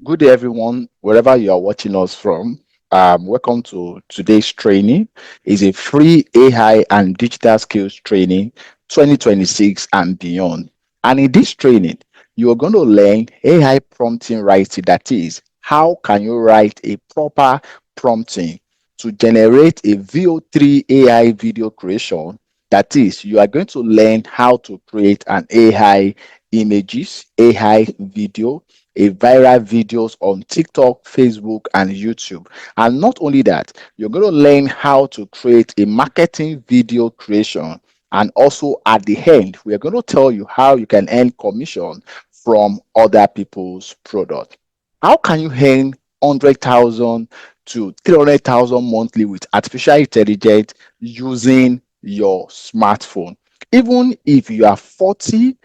Good day, everyone, wherever you are watching us from. Welcome to today's training. It's a free AI and digital skills training 2026 and beyond. And in this training, you are going to learn AI prompting writing. That is, how can you write a proper prompting to generate a VO3 AI video creation. That is, you are going to learn how to create an AI images, AI video, a viral videos on TikTok, Facebook, and YouTube. And not only that, you're going to learn how to create a marketing video creation. And also at the end, we are going to tell you how you can earn commission from other people's product. How can you earn 100,000 to 300,000 monthly with artificial intelligence using your smartphone? Even if you are 40,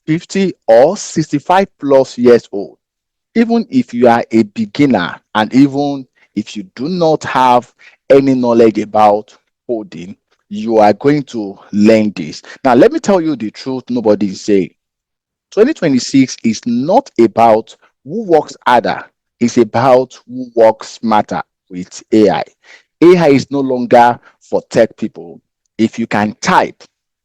50, or 65 plus years old, even if you are a beginner, and even if you do not have any knowledge about coding, you are going to learn this. Now, let me tell you the truth, nobody is saying. 2026 is not about who works harder, it's about who works smarter with AI. AI is no longer for tech people. If you can type,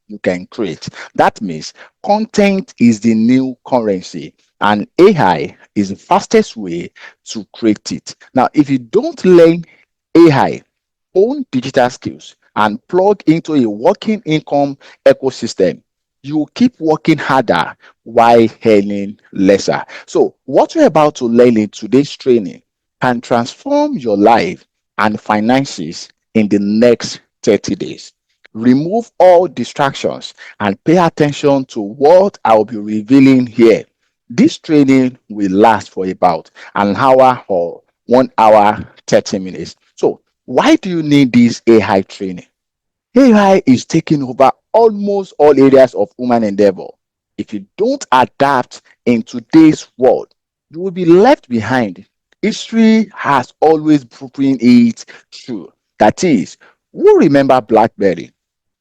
you can create. That means content is the new currency, and AI is the fastest way to create it. Now, if you don't learn AI, own digital skills, and plug into a working income ecosystem, you will keep working harder while earning lesser. So, what you're about to learn in today's training can transform your life and finances in the next 30 days. Remove all distractions and pay attention to what I'll be revealing here. This training will last for about an hour or 1 hour, 30 minutes. So, why do you need this AI training? AI is taking over almost all areas of human endeavor. If you don't adapt in today's world, you will be left behind. History has always proven it true. That is, who remember BlackBerry,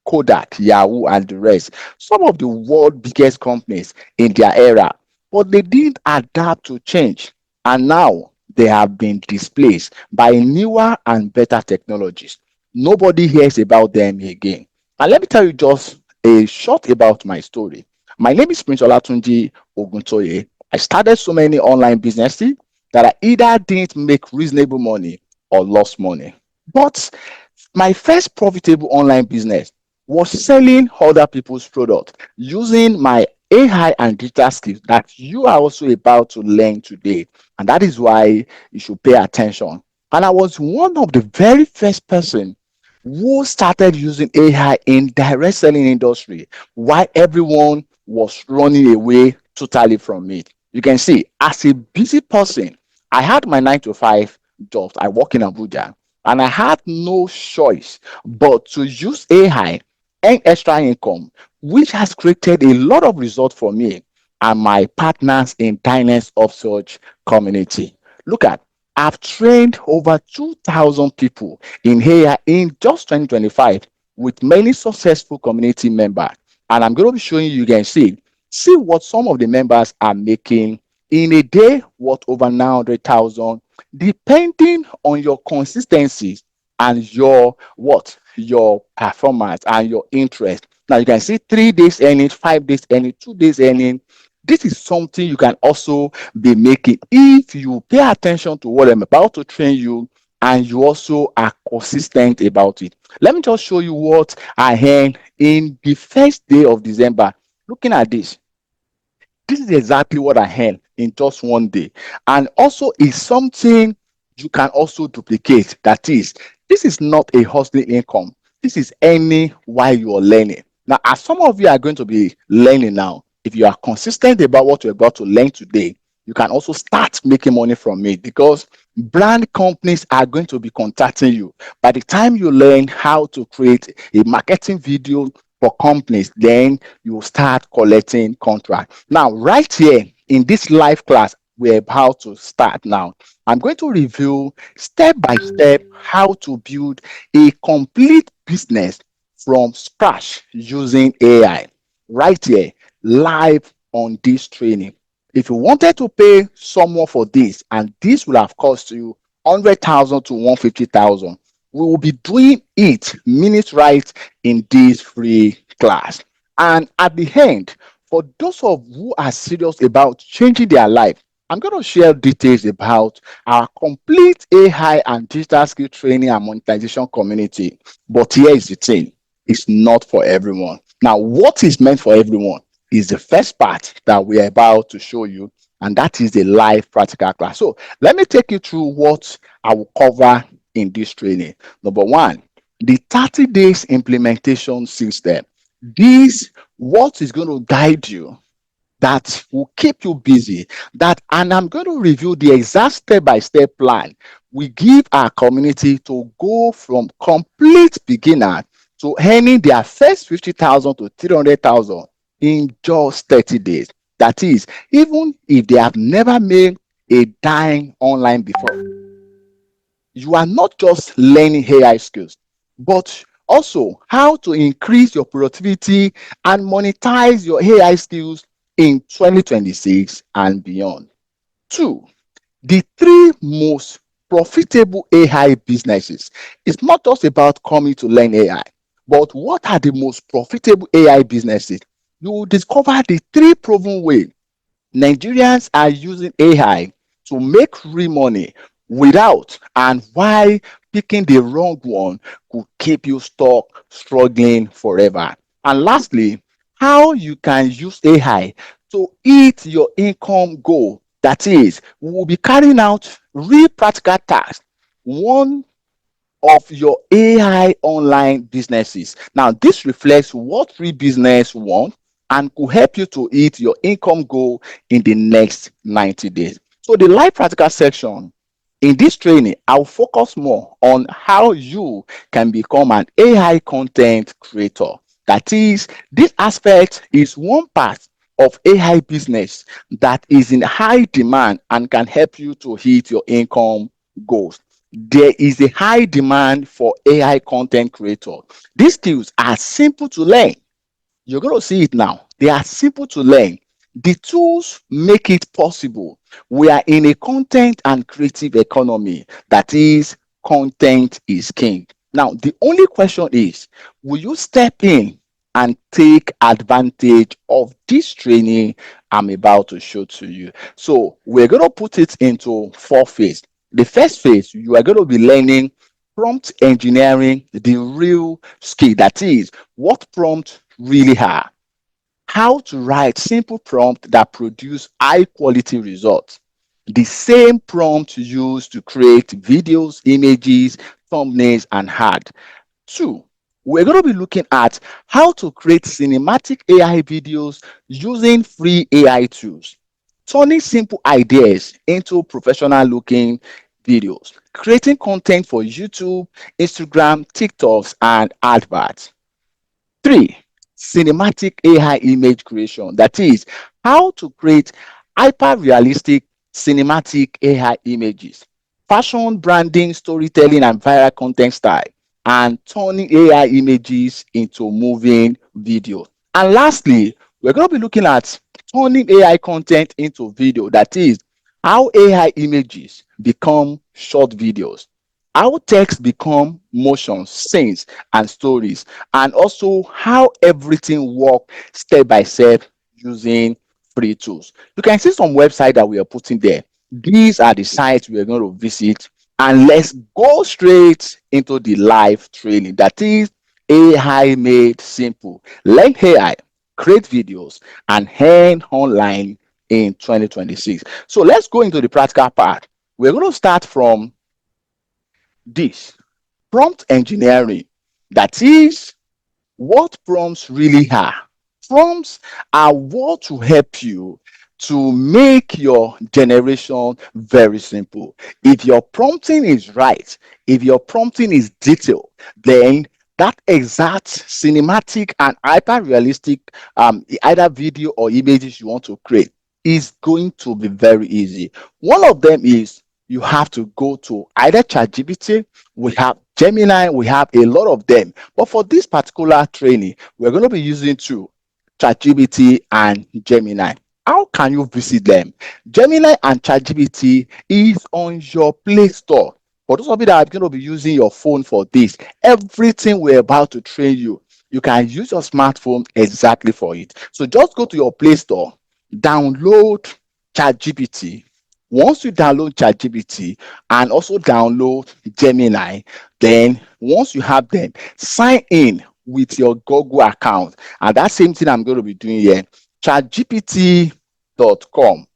Kodak, Yahoo, and the rest? Some of the world's biggest companies in their era, but they didn't adapt to change. And now they have been displaced by newer and better technologies. Nobody hears about them again. And let me tell you just a short about my story. My name is Prince Olatunji Oguntoye. I started so many online businesses that I either didn't make reasonable money or lost money. But my first profitable online business was selling other people's product using my AI and data skills that you are also about to learn today. And that is why you should pay attention. And I was one of the very first person who started using AI in direct selling industry while everyone was running away totally from it. You can see, as a busy person, I had my 9 to 5 jobs. I work in Abuja, and I had no choice but to use AI and extra income, which has created a lot of results for me and my partners in Dynace Upsurge community. Look at, I've trained over 2,000 people in here in just 2025 with many successful community members. And I'm going to be showing you, you can see what some of the members are making in a day, what over 900,000, depending on your consistency and your what your performance and your interest. Now you can see 3 days earning, 5 days earning, 2 days earning. This is something you can also be making if you pay attention to what I'm about to train you and you also are consistent about it. Let me just show you what I earned in the first day of December. Looking at this, this is exactly what I earned in just one day. And also is something you can also duplicate. That is, this is not a hustling income. This is earning while you are learning. Now, as some of you are going to be learning now, if you are consistent about what you're about to learn today, you can also start making money from it because brand companies are going to be contacting you. By the time you learn how to create a marketing video for companies, then you will start collecting contract. Now, right here in this live class, we're about to start now. I'm going to review step by step how to build a complete business from scratch using AI. Right here, live on this training. If you wanted to pay someone for this, and this will have cost you 100,000 to 150,000, we will be doing it minutes right in this free class. And at the end, for those of who are serious about changing their life, I'm going to share details about our complete AI and digital skill training and monetization community. But here is the thing, it's not for everyone. Now, what is meant for everyone is the first part that we are about to show you, and that is the live practical class. So let me take you through what I will cover in this training. Number one, the 30 days implementation system. This what is going to guide you, that will keep you busy, that, and I'm going to review the exact step-by-step plan we give our community to go from complete beginner to earning their first 50,000 to 300,000 in just 30 days. That is, even if they have never made a dime online before. You are not just learning AI skills, but also how to increase your productivity and monetize your AI skills in 2026 and beyond. Two, the three most profitable AI businesses. It's not just about coming to learn AI, but what are the most profitable AI businesses? You will discover the three proven ways Nigerians are using AI to make real money without, and why picking the wrong one could keep you stuck struggling forever. And lastly, how you can use AI to hit your income goal. That is, we will be carrying out real practical tasks. One of your AI online businesses. Now, this reflects what free business want and could help you to hit your income goal in the next 90 days. So, the live practical section in this training, I'll focus more on how you can become an AI content creator. That is, this aspect is one part of AI business that is in high demand and can help you to hit your income goals. There is a high demand for AI content creators. These skills are simple to learn. You're going to see it now. They are simple to learn. The tools make it possible. We are in a content and creative economy. That is, content is king. Now, the only question is, will you step in and take advantage of this training I'm about to show to you? So, we're going to put it into four phases. The first phase, you are going to be learning prompt engineering, the real skill. That is, what prompt really are, how to write simple prompt that produce high quality results, the same prompt used to create videos, images, thumbnails, and ad. Two, we're going to be looking at how to create cinematic AI videos using free AI tools, turning simple ideas into professional looking videos, creating content for YouTube, Instagram, TikToks, and adverts. Three, cinematic AI image creation. That is, how to create hyper realistic cinematic AI images, fashion branding, storytelling, and viral content style, and turning AI images into moving videos. And lastly, we're going to be looking at turning AI content into video. That is, how AI images become short videos, how text become motion, scenes, and stories, and also how everything works step by step using free tools. You can see some website that we are putting there. These are the sites we are going to visit, and let's go straight into the live training. That is AI made simple. Learn AI, create videos, and earn online in 2026. So let's go into the practical part. We're going to start from this prompt engineering. That is what prompts really are. Prompts are what will help you to make your generation very simple. If your prompting is right, if your prompting is detailed, then that exact cinematic and hyper realistic either video or images you want to create is going to be very easy. One of them is you have to go to either ChatGPT, we have Gemini, we have a lot of them. But for this particular training, we're going to be using two, ChatGPT and Gemini. How can you visit them? Gemini and ChatGPT is on your Play Store. For those of you that are going to be using your phone for this, everything we're about to train you, you can use your smartphone exactly for it. So just go to your Play Store, download ChatGPT. Once you download ChatGPT and also download Gemini, then once you have them, sign in with your Google account. And that same thing I'm going to be doing here. ChatGPT.com.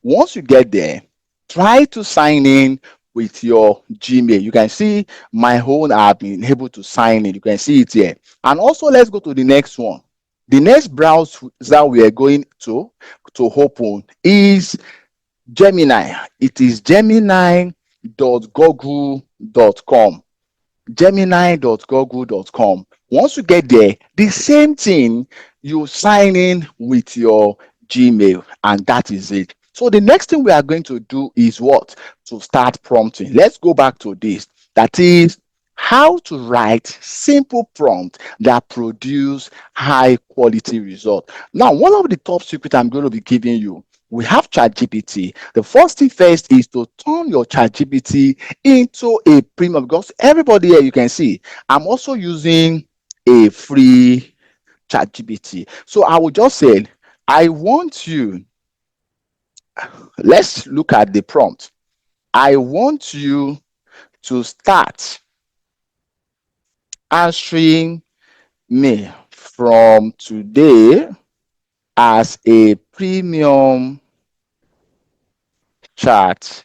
Once you get there, try to sign in with your Gmail. You can see my own, I've been able to sign in. You can see it here. And also, let's go to the next one. The next browser we are going to open is Gemini. It is gemini.google.com. Gemini.google.com. Once you get there, the same thing, you sign in with your Gmail, and that is it. So the next thing we are going to do is what? To start prompting. Let's go back to this. That is how to write simple prompt that produce high quality result. Now, one of the top secrets I'm going to be giving you, we have ChatGPT. The first thing first is to turn your ChatGPT into a premium, because everybody here, you can see I'm also using a free ChatGPT. So I will just say, I want you, let's look at the prompt. I want you to start answering me from today as a premium chat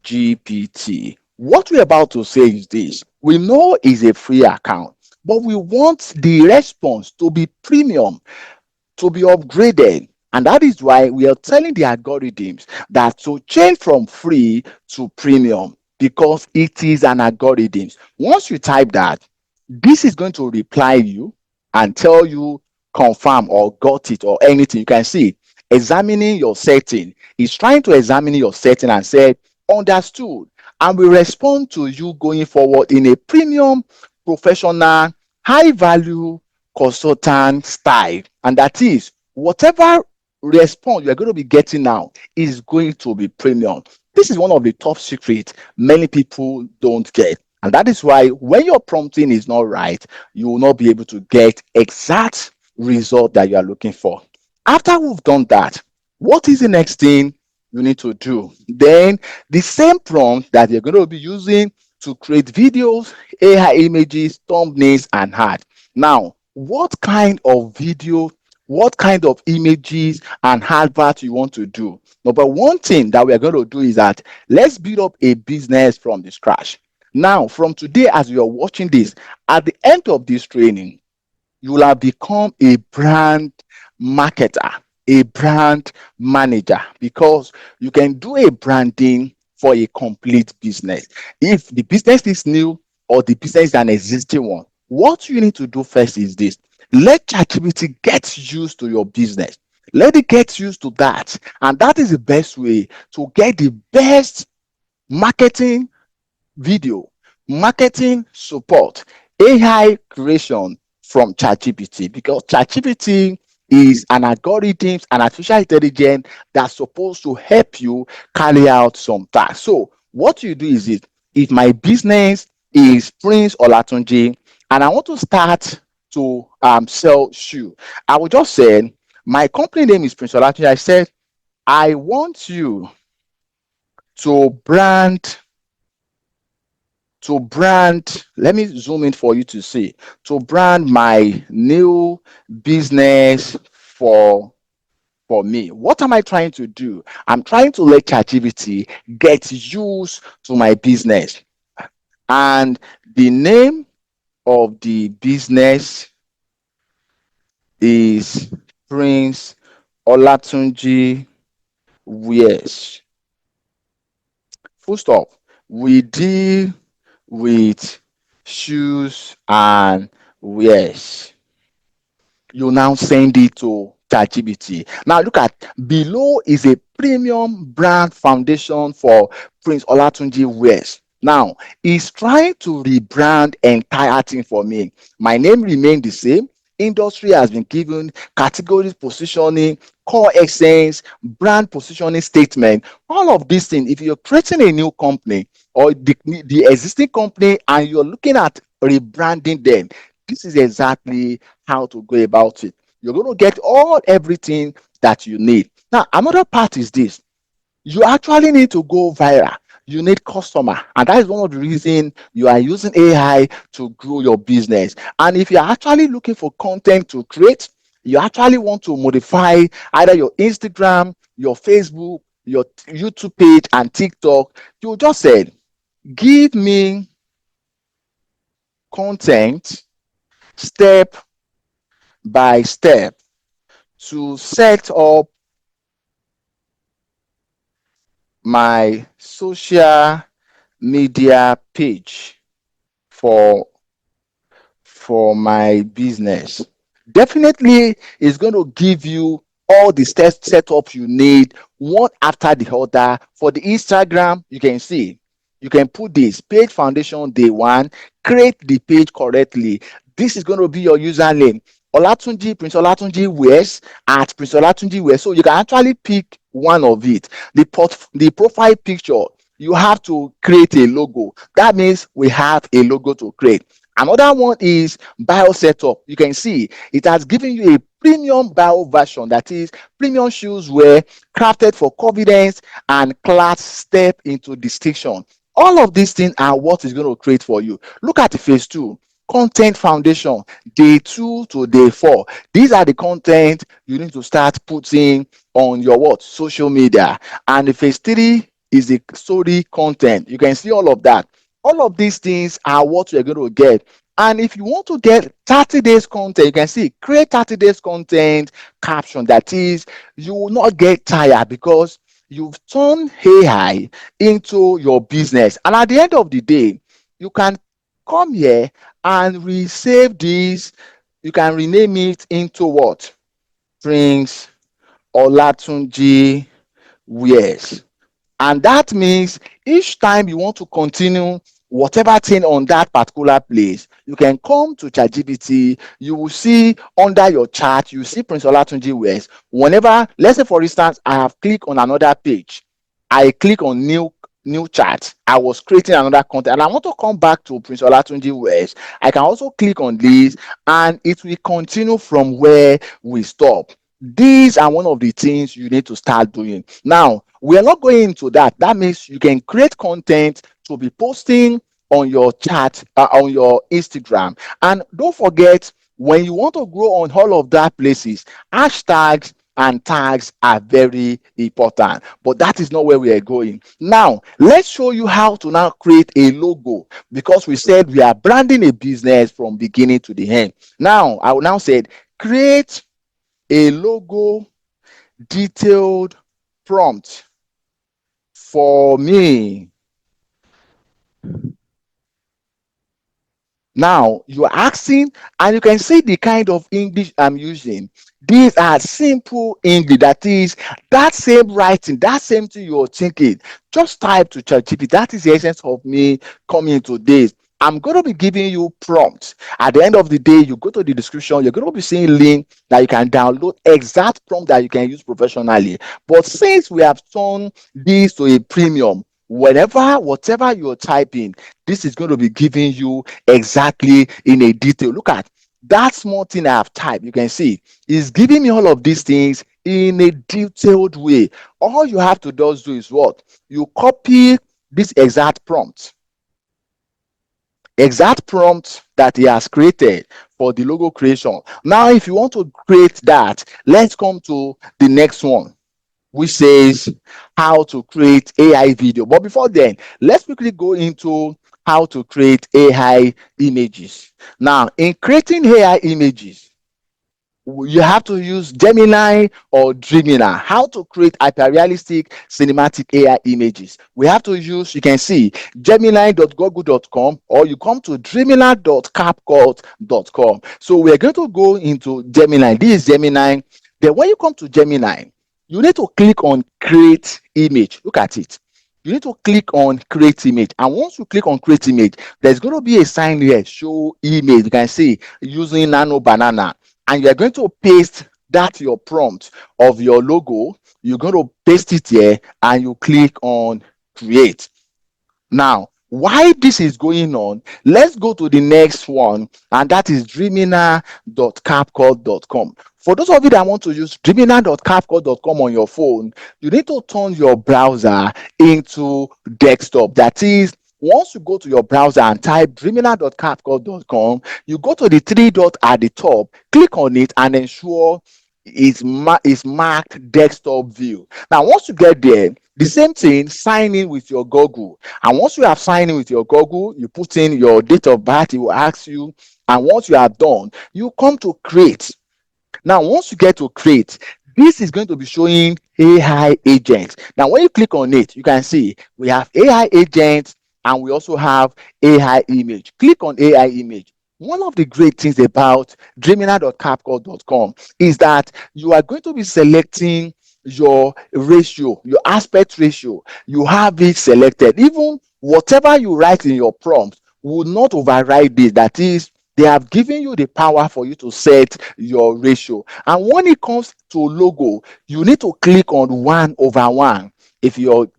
GPT. What we're about to say is this: we know it's a free account, but we want the response to be premium, to be upgraded. And that is why we are telling the algorithms that to change from free to premium, because it is an algorithm. Once you type that, this is going to reply you and tell you confirm or got it or anything. You can see examining your setting. It's trying to examine your setting and say understood, and will respond to you going forward in a premium, professional, high value consultant style. And that is whatever response you are going to be getting now is going to be premium. This is one of the top secrets many people don't get. And that is why when your prompting is not right, you will not be able to get exact result that you are looking for. After we've done that, what is the next thing you need to do? Then the same prompt that you're going to be using to create videos, AI images, thumbnails, and art. Now, what kind of video, what kind of images and advert you want to do? Number one thing that we are going to do is that let's build up a business from the scratch. Now, from today, as you are watching this, at the end of this training, you will have become a brand marketer, a brand manager, because you can do a branding for a complete business. If the business is new or the business is an existing one, what you need to do first is this: let ChatGPT get used to your business. Let it get used to that. And that is the best way to get the best marketing video, marketing support, AI creation from ChatGPT, because ChatGPT is an algorithm, an artificial intelligence that's supposed to help you carry out some tasks. So what you do is it: if my business is Prince Olatunji and I want to start to sell shoe, I will just say my company name is Prince Olatunji. I said I want you to brand, let me zoom in for you to see, to brand my new business for me. What am I trying to do? I'm trying to let ChatGPT get used to my business. And the name of the business is Prince Olatunji Wears. Full stop. We deal with shoes and wears. You now send it to ChatGPT. Now look at below is a premium brand foundation for Prince Olatunji Wears. Now he's trying to rebrand entire thing for me. My name remained the same. industry has been given, category positioning, core essence, brand positioning statement. All of these things, if you're creating a new company or the existing company and you're looking at rebranding them, this is exactly how to go about it. You're going to get everything that you need. Now, another part is this: you actually need to go viral. You need customer, and that is one of the reasons you are using AI to grow your business. And if you're actually looking for content to create, you actually want to modify either your Instagram, your Facebook, your YouTube page, and TikTok. You just said, give me content step by step to set up my social media page for my business. Definitely is going to give you all the steps setup you need one after the other. For the Instagram, you can see, you can put this page foundation day one, create the page correctly. This is going to be your username. Olatunji, Prince Olatunji Wears at Prince Olatunji Wears. So you can actually pick one of it. The profile picture, you have to create a logo. That means we have a logo to create. Another one is bio setup. You can see it has given you a premium bio version, that is premium shoes wear crafted for confidence and class step into distinction. All of these things are what is going to create for you. Look at the phase two. Content foundation, day 2 to day 4. These are the content you need to start putting on your social media. And the phase 3 is the story content. You can see all of that. All of these things are what you're going to get. And if you want to get 30 days content, you can see create 30 days content caption. That is, you will not get tired because you've turned AI into your business. And at the end of the day, you can come here and resave this. You can rename it into what? Prince Olatunji Wears. And that means each time you want to continue whatever thing on that particular place, you can come to ChatGPT. You will see under your chat, you see Prince Olatunji Wears. Whenever, let's say for instance, I have clicked on another page, I click on new chat. I was creating another content and I want to come back to Prince Olatunji Wears. I can also click on this and it will continue from where we stop. These are one of the things you need to start doing. Now, we are not going into that. That means you can create content to be posting on your chat, on your Instagram. And don't forget, when you want to grow on all of that places, hashtags and tags are very important. But that is not where we are going. Now, let's show you how to now create a logo, because we said we are branding a business from beginning to the end. Now, I will now say, create a logo detailed prompt for me. Now you are asking, and you can see the kind of English I'm using. These are simple English. That is that same writing, that same thing you're thinking. Just type to ChatGPT. That is the essence of me coming to this. I'm going to be giving you prompts. At the end of the day, you go to the description, you're going to be seeing a link that you can download exact prompt that you can use professionally. But since we have turned this to a premium, whatever you're typing, this is going to be giving you exactly in a detail. Look at that small thing I have typed. You can see it's giving me all of these things in a detailed way. All you have to do is what? You copy this exact prompt that he has created for the logo creation. Now, if you want to create that, let's come to the next one, which says how to create AI video. But before then, let's quickly go into how to create AI images. Now, in creating AI images, you have to use Gemini or Dreamina. How to create hyperrealistic cinematic AI images. We have to use, you can see, gemini.google.com, or you come to dreamina.capcut.com. So we're going to go into Gemini. This is Gemini. Then when you come to Gemini, you need to click on create image. Look at it. You need to click on create image. And once you click on create image, there's going to be a sign here, show image. You can see using Nano Banana. and you are going to paste that your prompt of your logo. You're going to paste it here and you click on create. Now, why this is going on, let's go to the next one, and that is dreamina.capcut.com. For those of you that want to use dreamina.capcut.com on your phone, you need to turn your browser into desktop. That is, once you go to your browser and type dreamina.capcut.com, you go to the three dot at the top, click on it, and ensure is marked desktop view. Now, once you get there, the same thing, sign in with your Google. And once you have signed in with your Google, you put in your date of birth, it will ask you. And once you are done, you come to create. Now, once you get to create, this is going to be showing AI agents. Now, when you click on it, you can see we have AI agents and we also have AI image. Click on AI image. One of the great things about dreamina.capcut.com is that you are going to be selecting your ratio, your aspect ratio. You have it selected. Even whatever you write in your prompt will not override this. That is, they have given you the power for you to set your ratio. And when it comes to logo, you need to click on 1/1. If you're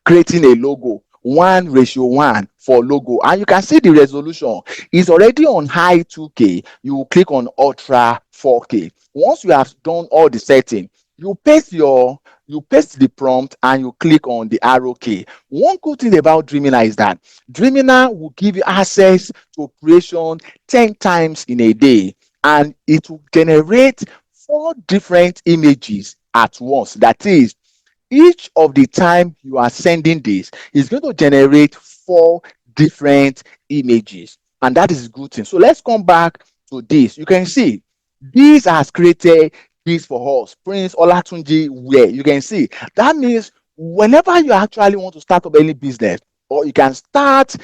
creating a logo, 1:1 for logo, and you can see the resolution is already on high 2K. You will click on ultra 4K. Once you have done all the setting, you paste the prompt and you click on the arrow key. One good thing about Dreamina is that Dreamina will give you access to creation 10 times in a day, and it will generate 4 different images at once. That is, each of the time you are sending this is going to generate 4 different images, and that is a good thing. So let's come back to this. You can see this has created this for us, Prince Olatunji. Where you can see that means whenever you actually want to start up any business, or you can start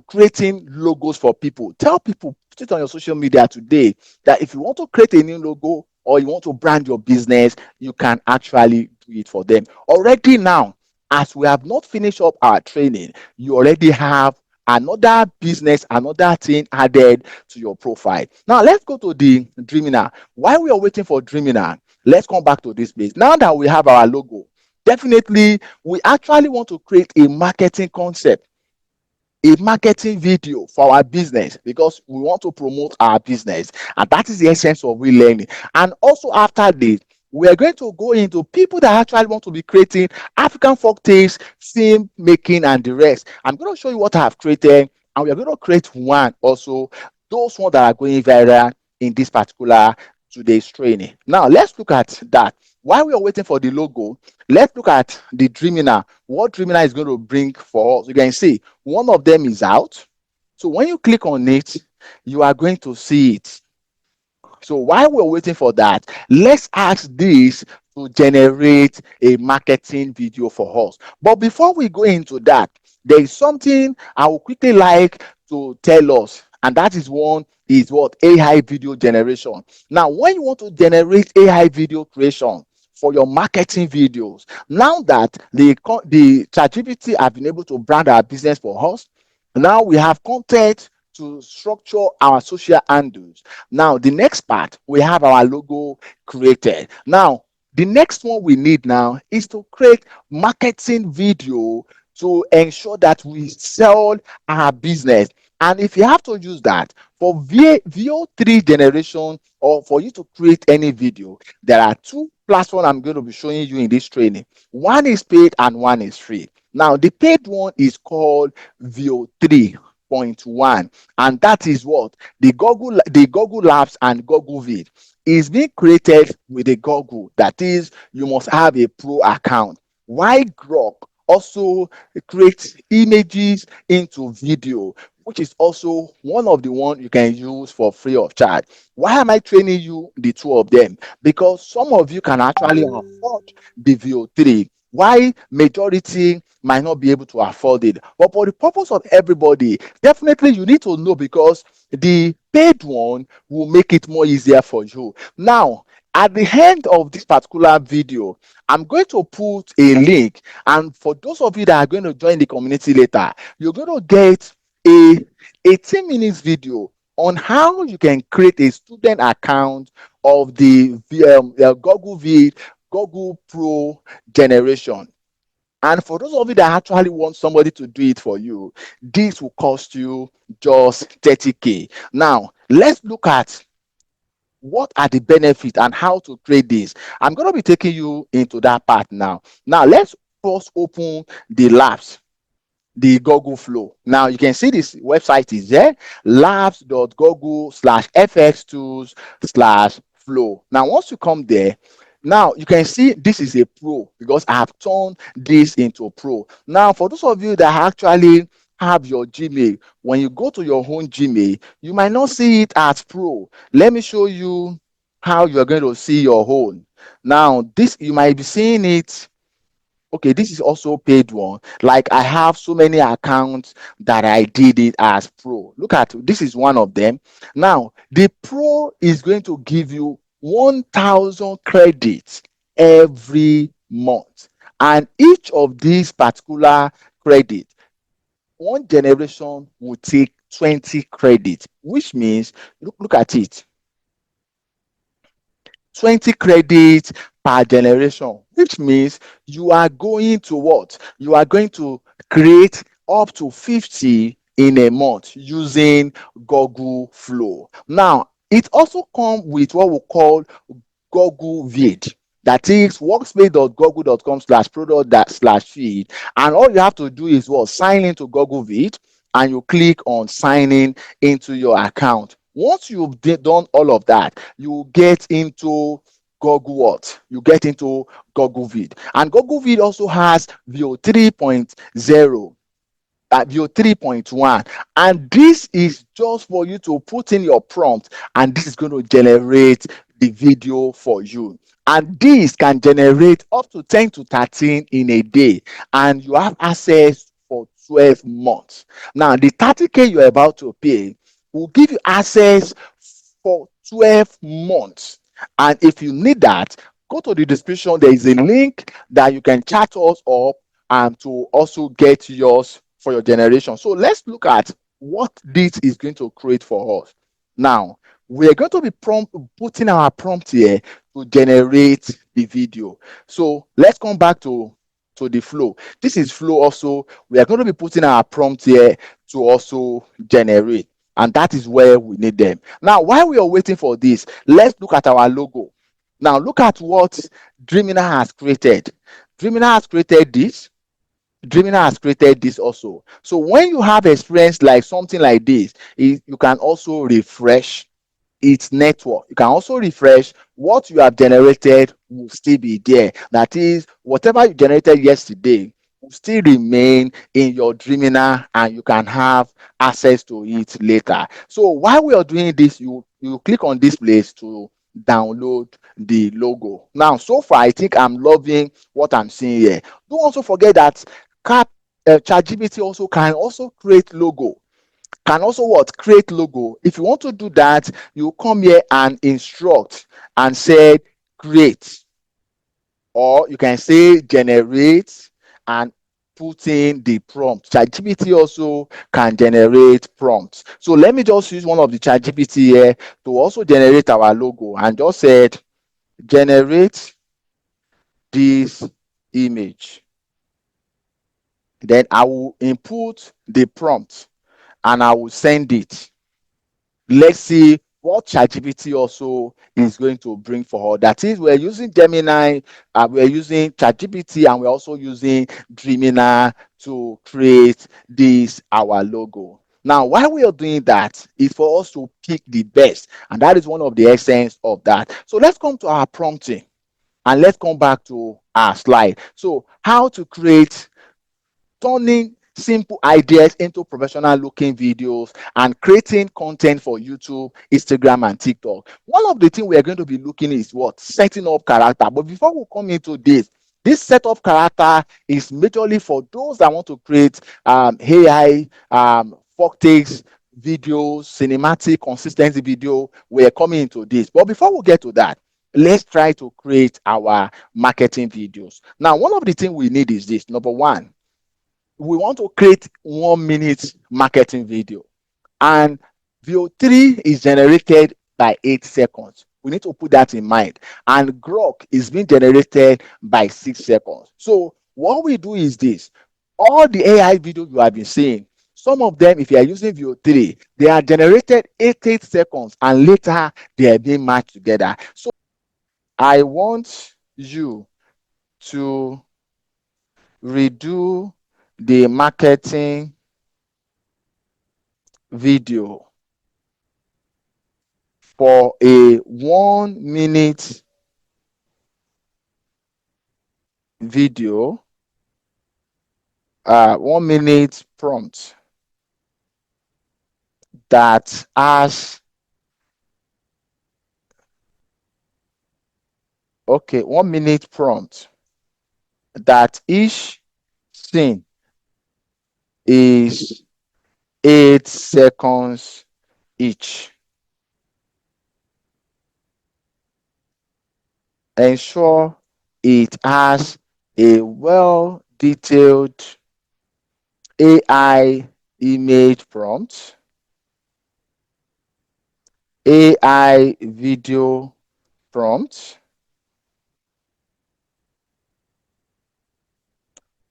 creating logos for people, tell people, put it on your social media today, that if you want to create a new logo or you want to brand your business, you can actually do it for them already. Now, as we have not finished up our training, you already have another business, another thing added to your profile. Now, let's go to the Dreamina. While we are waiting for Dreamina, let's come back to this place. Now that we have our logo, definitely we actually want to create a marketing concept, a marketing video for our business, because we want to promote our business, and that is the essence of relearning. And also, after this, we are going to go into people that actually want to be creating African folk tales, film making, and the rest. I'm going to show you what I have created, and we are going to create one also, those ones that are going viral in this particular today's training. Now, let's look at that. While we are waiting for the logo, let's look at the Dreamina, what Dreamina is going to bring for us. You can see one of them is out. So when you click on it, you are going to see it. So while we're waiting for that, let's ask this to generate a marketing video for us. But before we go into that, there is something I would quickly like to tell us, and that is one is what AI video generation. Now, when you want to generate AI video creation for your marketing videos, now that the ChatGPT have been able to brand our business for us, now we have content to structure our social handles. Now, the next part, we have our logo created. Now, the next one we need now is to create marketing video to ensure that we sell our business. And if you have to use that for VO3 generation, or for you to create any video, there are 2 platforms I'm going to be showing you in this training. One is paid and one is free. Now, the paid one is called VO3.1, and that is what the Google Labs and Google Vid is being created with a Google. That is, you must have a pro account. Why Grok also creates images into video, which is also one of the one you can use for free of charge. Why am I training you the 2 of them? Because some of you can actually afford the VO3, why majority might not be able to afford it. But for the purpose of everybody, definitely you need to know, because the paid one will make it more easier for you. Now, at the end of this particular video, I'm going to put a link, and for those of you that are going to join the community later, you're going to get a 18 minutes video on how you can create a student account of the Google Vid Google Pro generation. And for those of you that actually want somebody to do it for you, this will cost you just 30K. Now, let's look at what are the benefits and how to create this. I'm going to be taking you into that part now. Now, let's first open the labs, the Google Flow. Now you can see this website is there, labs.google/fxtools/flow. Now once you come there, now you can see this is a pro because I have turned this into pro. Now for those of you that actually have your Gmail, when you go to your own Gmail, you might not see it as pro. Let me show you how you are going to see your own. Now this, you might be seeing it. Okay, this is also paid one. Like I have so many accounts that I did it as pro. Look at, this is one of them. Now the pro is going to give you 1,000 credits every month, and each of these particular credits, one generation will take 20 credits, which means, look at it, 20 credits per generation, which means you are going to what? You are going to create up to 50 in a month using Google Flow. Now, it also comes with what we call Google Vid. That is workspace.google.com/product/feed. And all you have to do is what? Sign into Google Vid, and you click on signing into your account. Once you've done all of that, you get into Google what? You get into Google Vid. And Google Vid also has VO 3.0, VO 3.1, and this is just for you to put in your prompt, and this is going to generate the video for you. And this can generate up to 10 to 13 in a day, and you have access for 12 months. Now the 30K you're about to pay will give you access for 12 months. And if you need that, go to the description. There is a link that you can chat us up and to also get yours for your generation. So let's look at what this is going to create for us. Now, we're going to be putting our prompt here to generate the video. So let's come back to the flow. This is flow also. We are going to be putting our prompt here to also generate. And that is where we need them. Now, while we are waiting for this, let's look at our logo. Now, look at what Dreamina has created. Dreamina has created this. Dreamina has created this also. So when you have experience like something like this, you can also refresh its network. You can also refresh what you have generated will still be there. That is, whatever you generated yesterday will still remain in your Dreamina, and you can have access to it later. So while we are doing this, you click on this place to download the logo. Now, so far, I think I'm loving what I'm seeing here. Don't also forget that ChatGPT also can also create logo. Can also what? Create logo. If you want to do that, you come here and instruct and say create, or you can say generate and put in the prompt. ChatGPT also can generate prompts. So let me just use one of the ChatGPT here to also generate our logo, and just said generate this image. Then I will input the prompt and I will send it. Let's see what ChatGPT also is going to bring for us. That is, we're using Gemini, we're using ChatGPT, and we're also using Dreamina to create this, our logo. Now, why we are doing that is for us to pick the best, and that is one of the essence of that. So let's come to our prompting, and let's come back to our slide. So how to create, turning simple ideas into professional looking videos, and creating content for YouTube, Instagram, and TikTok. One of the things we are going to be looking is what? Setting up character. But before we come into this set of character is majorly for those that want to create AI, folk takes, videos, cinematic, consistency video. We are coming into this. But before we get to that, let's try to create our marketing videos. Now, one of the things we need is this. Number one, we want to create 1 minute marketing video. And VO3 is generated by 8 seconds. We need to put that in mind. And Grok is being generated by 6 seconds. So what we do is this. All the AI videos you have been seeing, some of them, if you are using VO3, they are generated 8 seconds and later they are being matched together. So I want you to redo the marketing video for a 1 minute video, 1 minute prompt that has, okay, 1 minute prompt that each scene is 8 seconds each. Ensure it has a well detailed AI image prompt, AI video prompt,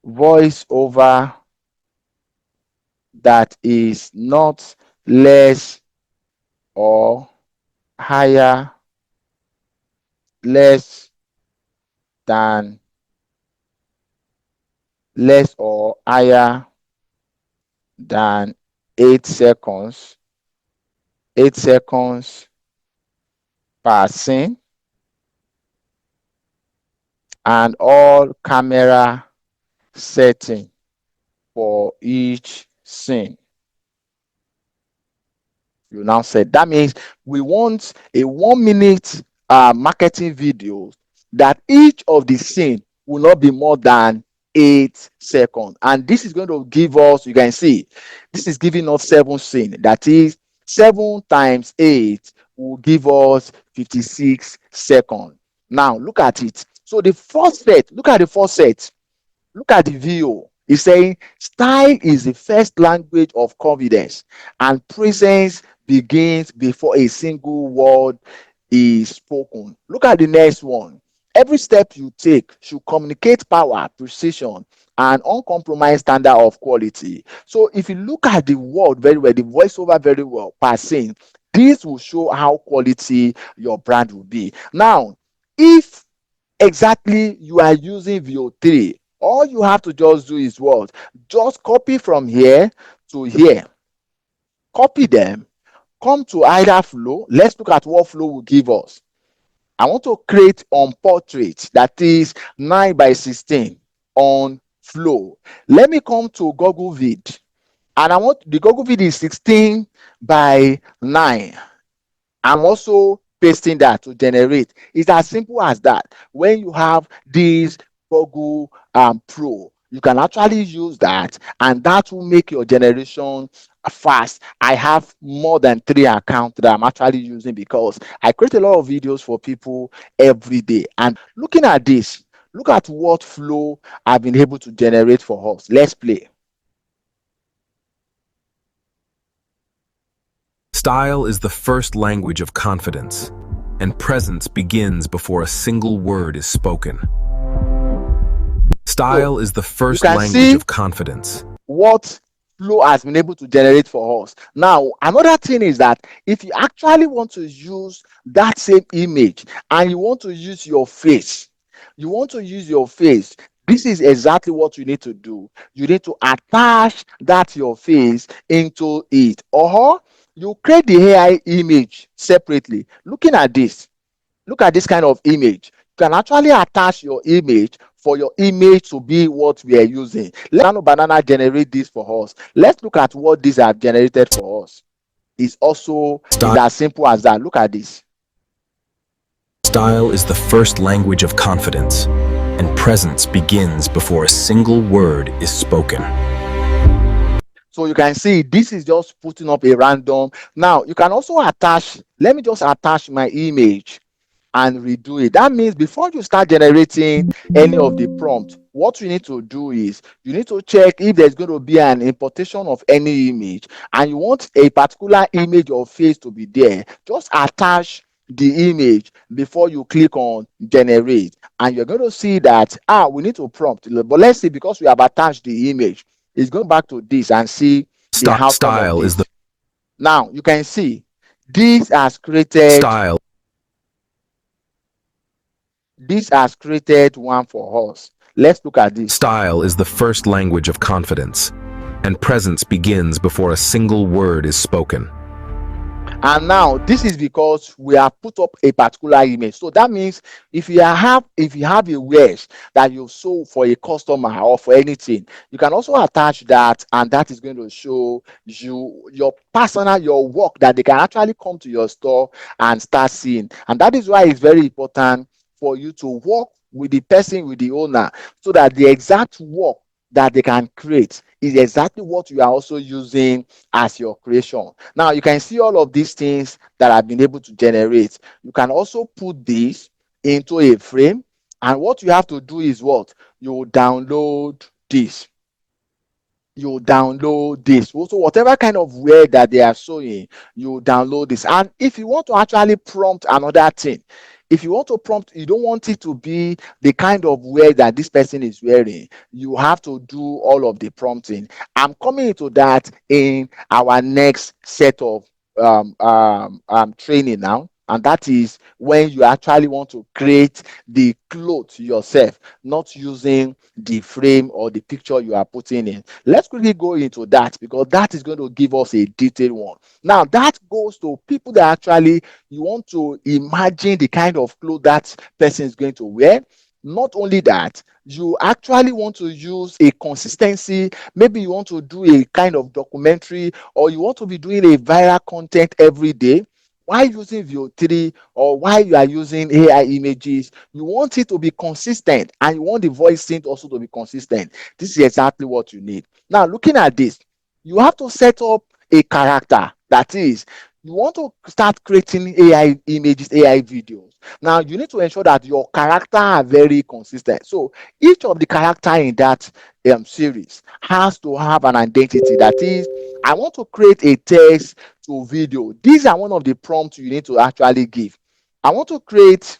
voice over that is not less or higher, less than, less or higher than 8 seconds, 8 seconds per scene, and all camera setting for each scene. You now said that means we want a 1 minute marketing video that each of the scene will not be more than 8 seconds, and this is going to give us, you can see this is giving us 7 scene. That is 7 times 8 will give us 56 seconds. Now look at it. So the first set, look at the first set. Look at the view. It's saying style is the first language of confidence, and presence begins before a single word is spoken. Look at the next one. Every step you take should communicate power, precision, and uncompromised standard of quality. So if you look at the word very well, the voiceover very well, per scene, this will show how quality your brand will be. Now, if exactly you are using VO3, all you have to just do is what? Just copy from here to here. Copy them, come to either flow. Let's look at what flow will give us. I want to create on portrait, that is 9 by 16 on flow. Let me come to Google Vid, and I want the Google Vid is 16 by 9. I'm also pasting that to generate. It's as simple as that. When you have this Google Pro, you can actually use that, and that will make your generation fast. I have more than 3 accounts that I'm actually using because I create a lot of videos for people every day. And looking at this, look at what flow I've been able to generate for us. Let's play. Style is the first language of confidence, and presence begins before a single word is spoken. Style is the first language of confidence. What flow has been able to generate for us. Now, another thing is that if you actually want to use that same image and you want to use your face, this is exactly what you need to do. You need to attach that your face into it, or you create the AI image separately. Looking at this, look at this kind of image. You can actually attach your image for your image to be what we are using. Let Banana generate this for us. Let's look at what these have generated for us. It's as simple as that. Look at this. Style is the first language of confidence, and presence begins before a single word is spoken. So you can see this is just putting up a random. Now you can also attach, let me just attach my image. and redo it. That means before you start generating any of the prompt, what you need to do is you need to check if there's going to be an importation of any image and you want a particular image or face to be there. Just attach the image before you click on generate, and you're going to see that we need to prompt. But let's see, because we have attached the image, it's going back to this and see the outcome of Style is the this. Now you can see this has created style. one for us. Let's look at this. Style is the first language of confidence, and presence begins before a single word is spoken. And now this is because we have put up a particular image. So that means if you have a wares that you sold for a customer or for anything, you can also attach that, and that is going to show you your work that they can actually come to your store and start seeing. And that is why it's very important for you to work with the person, with the owner, so that the exact work that they can create is exactly what you are also using as your creation. Now you can see all of these things that I've been able to generate. You can also put this into a frame, and what you have to do is what? You download this. You download this. Also, whatever kind of word that they are showing, you download this. And if you want to actually prompt another thing, if you want to prompt, you don't want it to be the kind of wear that this person is wearing, you have to do all of the prompting. I'm coming into that in our next set of training now. And that is when you actually want to create the clothes yourself, not using the frame or the picture you are putting in. Let's quickly go into that, because that is going to give us a detailed one. Now, that goes to people that actually you want to imagine the kind of clothes that person is going to wear. Not only that, you actually want to use a consistency. Maybe you want to do a kind of documentary, or you want to be doing a viral content every day. Why using VO3, or why you are using AI images, you want it to be consistent, and you want the voice sync also to be consistent. This is exactly what you need. Now, looking at this, you have to set up a character. That is, you want to start creating AI images, AI videos. Now, you need to ensure that your character are very consistent. So each of the character in that series has to have an identity. That is, I want to create a text to video. These are one of the prompts you need to actually give. I want to create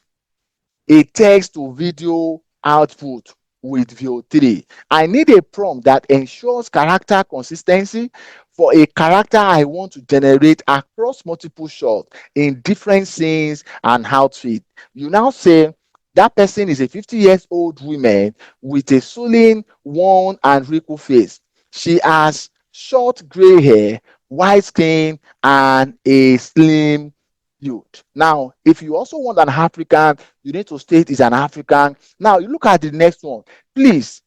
a text to video output with VO3. I need a prompt that ensures character consistency for a character I want to generate across multiple shots in different scenes and outfit. You now say that person is a 50 years old woman with a sullen, worn, and wrinkled face. She has short gray hair, white skin, and a slim build. Now, if you also want an African, you need to state is an African. Now, you look at the next one. Please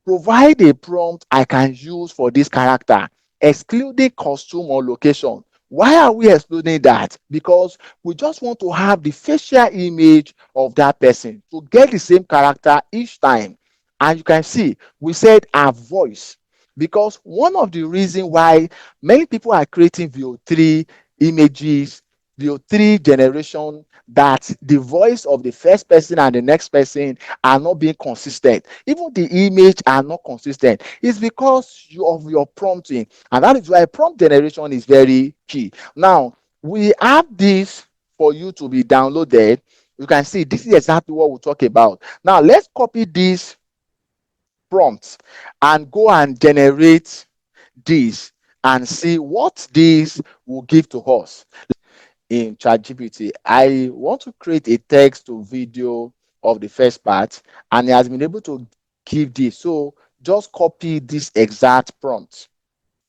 provide a prompt I can use for this character, excluding costume or location. Why are we excluding that? Because we just want to have the facial image of that person to get the same character each time. And you can see, we said our voice, because one of the reasons why many people are creating VO3 images, VO3 generation, that the voice of the first person and the next person are not being consistent. Even the image are not consistent. It's because of your prompting. And that is why prompt generation is very key. Now, we have this for you to be downloaded. You can see this is exactly what we'll talk about. Now, let's copy these prompts and go and generate this and see what this will give to us in ChatGPT. I want to create a text to video of the first part, and it has been able to give this. So just copy this exact prompt.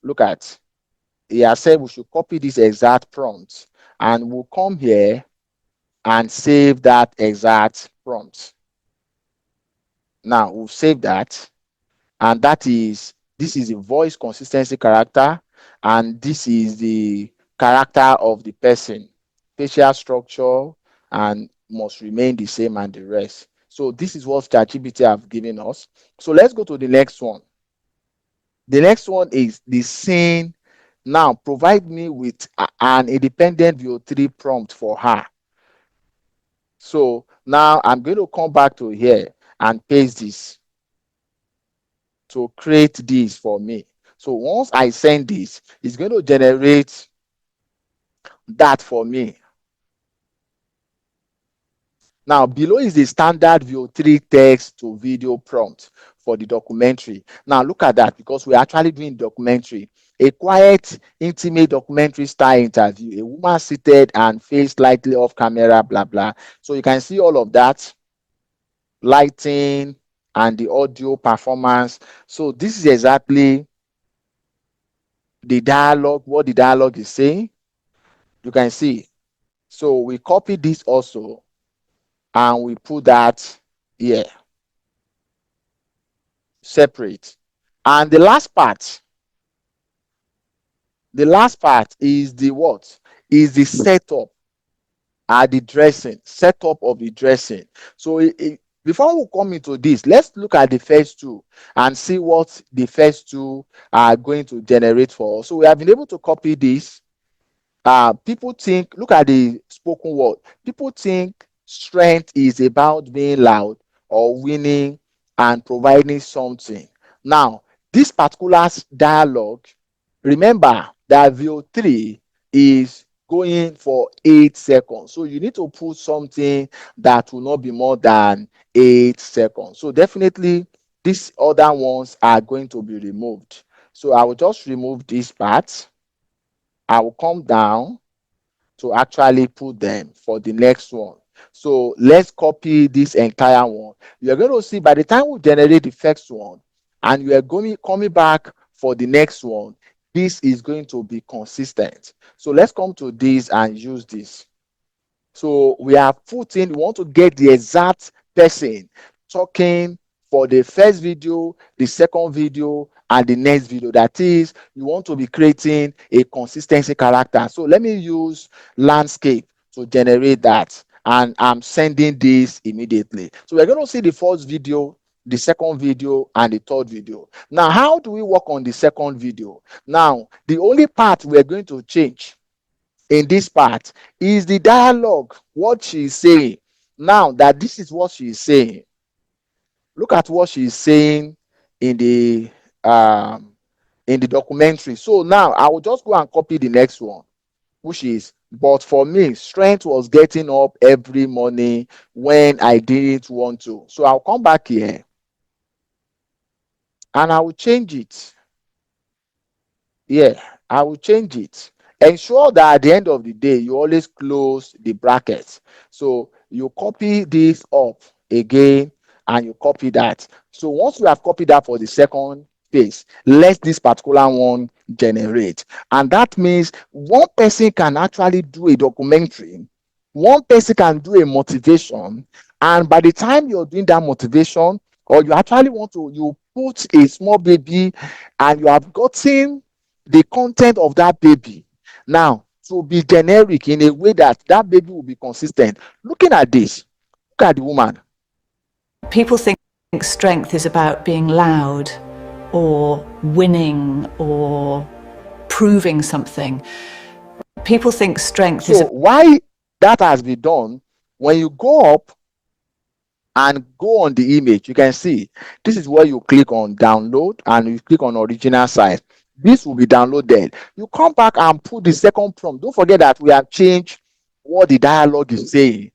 Look at, he has said we should copy this exact prompt, and we'll come here and save that exact prompt. Now we'll save that, and this is a voice consistency character, and this is the character of the person, facial structure, and must remain the same, and the rest. So this is what ChatGPT have given us. So let's go to the next one. The next one is the scene. Now provide me with an independent VO3 prompt for her. So now I'm going to come back to here and paste this to create this for me. So once I send this, it's going to generate that for me. Now, below is the standard VO3 text to video prompt for the documentary. Now, look at that, because we're actually doing documentary. A quiet, intimate documentary style interview. A woman seated and face slightly off camera, blah, blah. So you can see all of that, lighting and the audio performance. So this is exactly the dialogue, what the dialogue is saying. You can see. So we copy this also and we put that here separate. And the last part is the what? Is the setup the dressing, setup of the dressing. So before we come into this, let's look at the first two and see what the first two are going to generate for us. So we have been able to copy this. People think, look at the spoken word. People think strength is about being loud or winning and providing something. Now, this particular dialogue, remember that VO3 is going for 8 seconds. So you need to put something that will not be more than 8 seconds. So definitely these other ones are going to be removed. So I will just remove this part. I will come down to actually put them for the next one. So let's copy this entire one. You're going to see by the time we generate the first one and you are going coming back for the next one, this is going to be consistent. So let's come to this and use this. So we have put in, we want to get the exact person talking for the first video, the second video, and the next video. That is, you want to be creating a consistency character. So let me use landscape to generate that. And I'm sending this immediately. So we're going to see the first video, the second video, and the third video. Now, how do we work on the second video? Now, the only part we're going to change in this part is the dialogue, what she's saying. Now that this is what she's saying, look at what she's saying in the um in the documentary. So now I will just go and copy the next one, which is, but for me, strength was getting up every morning when I didn't want to. So I'll come back here and I will change it. Yeah, I will change it. Ensure that at the end of the day, you always close the brackets. So you copy this up again and you copy that. So once you have copied that for the second phase, let this particular one generate. And that means one person can actually do a documentary, one person can do a motivation, and by the time you're doing that motivation, or you actually want to, you put a small baby and you have gotten the content of that baby now to be generic in a way that that baby will be consistent. Looking at this, look at the woman. People think strength is about being loud or winning or proving something. People think strength is. So why that has been done, when you go up and go on the image, you can see this is where you click on download and you click on original size. This will be downloaded. You come back and put the second prompt. Don't forget that we have changed what the dialogue is saying,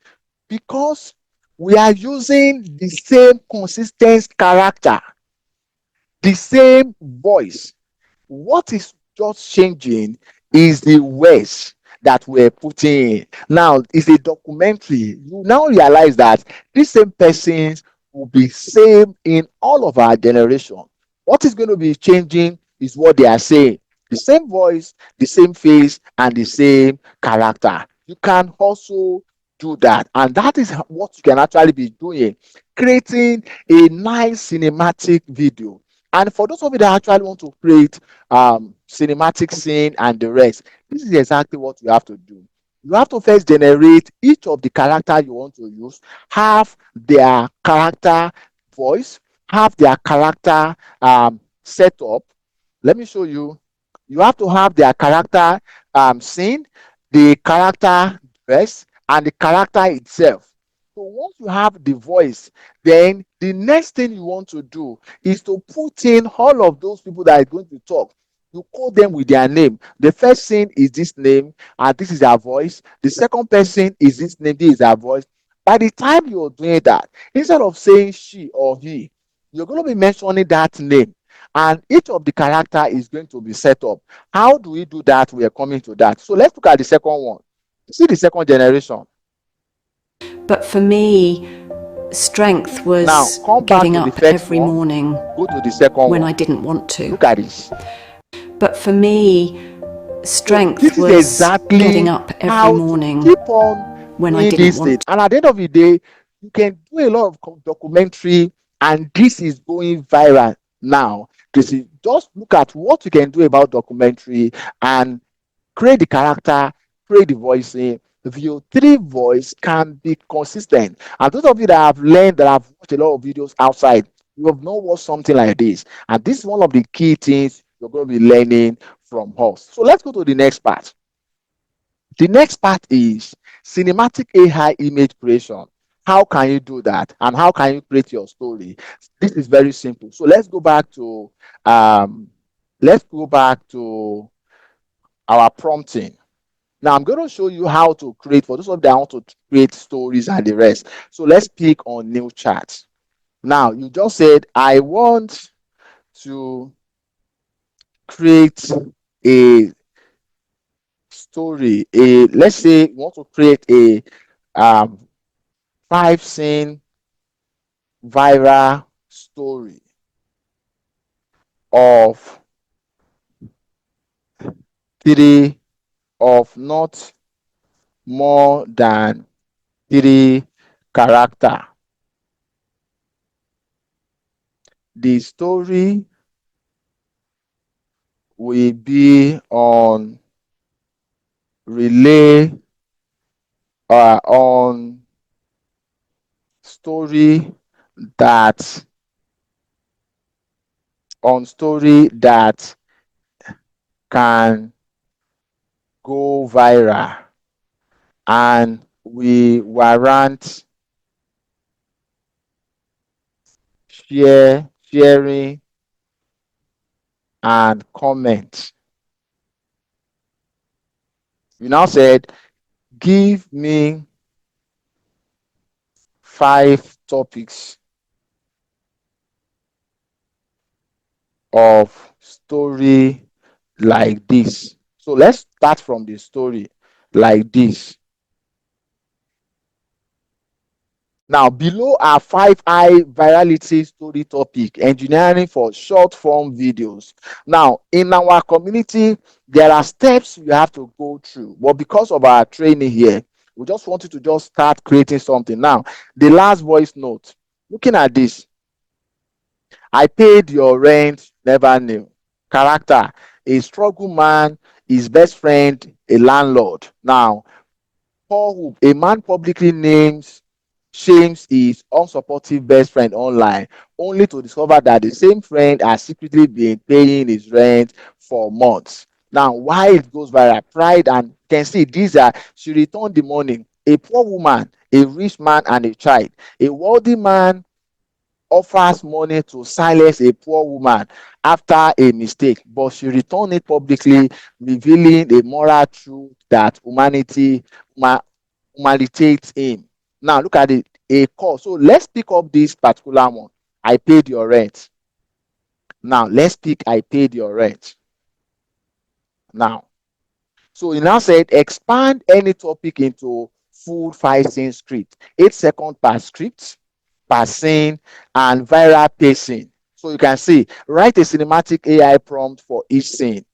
because we are using the same consistent character, the same voice. What is just changing is the words that we're putting in. Now, it's a documentary. You now realize that these same persons will be same in all of our generation. What is going to be changing is what they are saying. The same voice, the same face, and the same character. You can also do that. And that is what you can actually be doing. Creating a nice cinematic video. And for those of you that actually want to create cinematic scene and the rest, this is exactly what you have to do. You have to first generate each of the character you want to use, have their character voice, have their character setup. Let me show you. You have to have their character scene, the character dress, and the character itself. So once you have the voice, then the next thing you want to do is to put in all of those people that are going to talk. You call them with their name. The first thing is this name, and this is their voice. The second person is this name, this is their voice. By the time you're doing that, instead of saying she or he, you're going to be mentioning that name, and each of the character is going to be set up. How do we do that? We are coming to that. So let's look at the second one. See the second generation. But for me, strength Now was come back getting to the up first every one. morning Go to the second when I one. didn't want to. Look at this. But for me, So strength this is was getting exactly up every how to morning keep on when I doing didn't this thing. want to. And at the end of the day, you can do a lot of documentary, and this is going viral now. Because just look at what you can do about documentary and create the character, create the voicing. If your three voice can be consistent, and those of you that have learned, that have watched a lot of videos outside, you have not watched something like this, and this is one of the key things you're going to be learning from us. So let's go to the next part. The next part is cinematic AI image creation. How can you do that, and how can you create your story? This is very simple. So um, let's go back to our prompting. Now I'm going to show you how to create, for those of you that want to create stories and the rest. So let's click on new chat. Now you just said, I want to create a story. Let's say you want to create a 5 scene viral story of three of not more than three character. The story will be on relay on story that that can go viral, and we warrant sharing and comment. You now said, give me 5 topics of story like this. So let's start from the story like this. Now, below are 5 high virality story topic, engineering for short form videos. Now, in our community, there are steps you have to go through. But because of our training here, we just want you to just start creating something. Now, the last voice note, looking at this, I paid your rent, never knew. Character, a struggle man, his best friend, a landlord. Now, Paul, a man publicly shames his unsupportive best friend online, only to discover that the same friend has secretly been paying his rent for months. Now, why it goes viral? Pride, and you can see these are, she returned the money. A poor woman, a rich man, and a child. A wealthy man offers money to silence a poor woman after a mistake, but she returned it publicly, revealing a moral truth that humanitates him. Now look at it, a call. So let's pick up this particular one. I paid your rent. Now let's pick I paid your rent. Now, so he now said expand any topic into full 5 scene script, 8 seconds per script, per scene, and viral pacing. So you can see, write a cinematic AI prompt for each scene.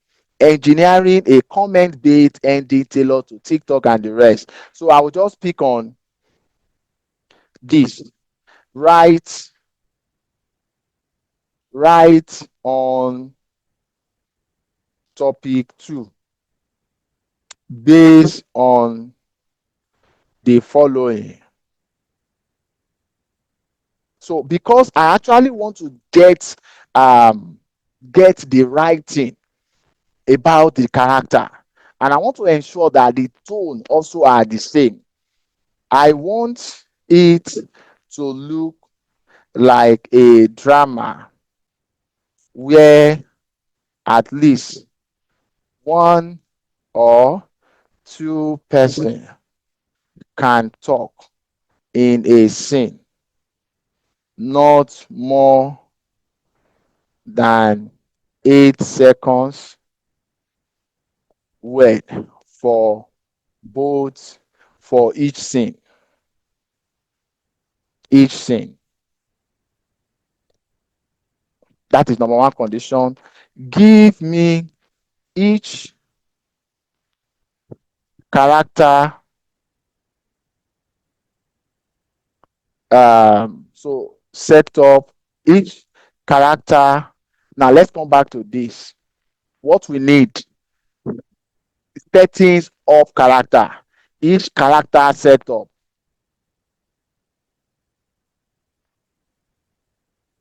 Engineering a comment-based ending tailored to TikTok and the rest. So I will just pick on this. Write on topic 2 based on the following. So because I actually want to get the right thing about the character, and I want to ensure that the tone also are the same. I want it to look like a drama where at least one or two person can talk in a scene, not more than 8 seconds word for both for each scene. That is number one condition. Give me each character. So set up each character. Now let's come back to this. What we need: settings of character. Each character setup.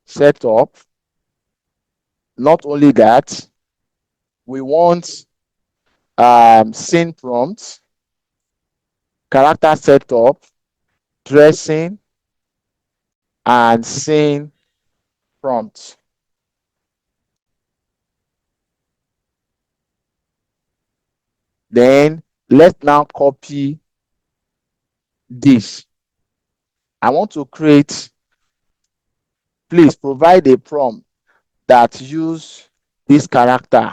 Setup. Not only that, we want scene prompts, character setup, dressing, and scene prompts. Then let's now copy this. I want to create, please provide a prompt that use this character.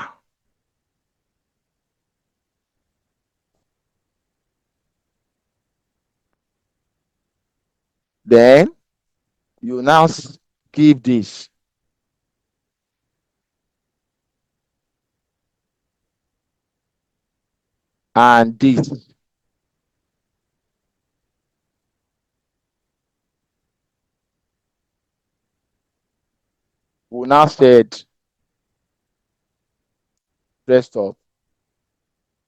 Then you now give this. And this. We now said dressed up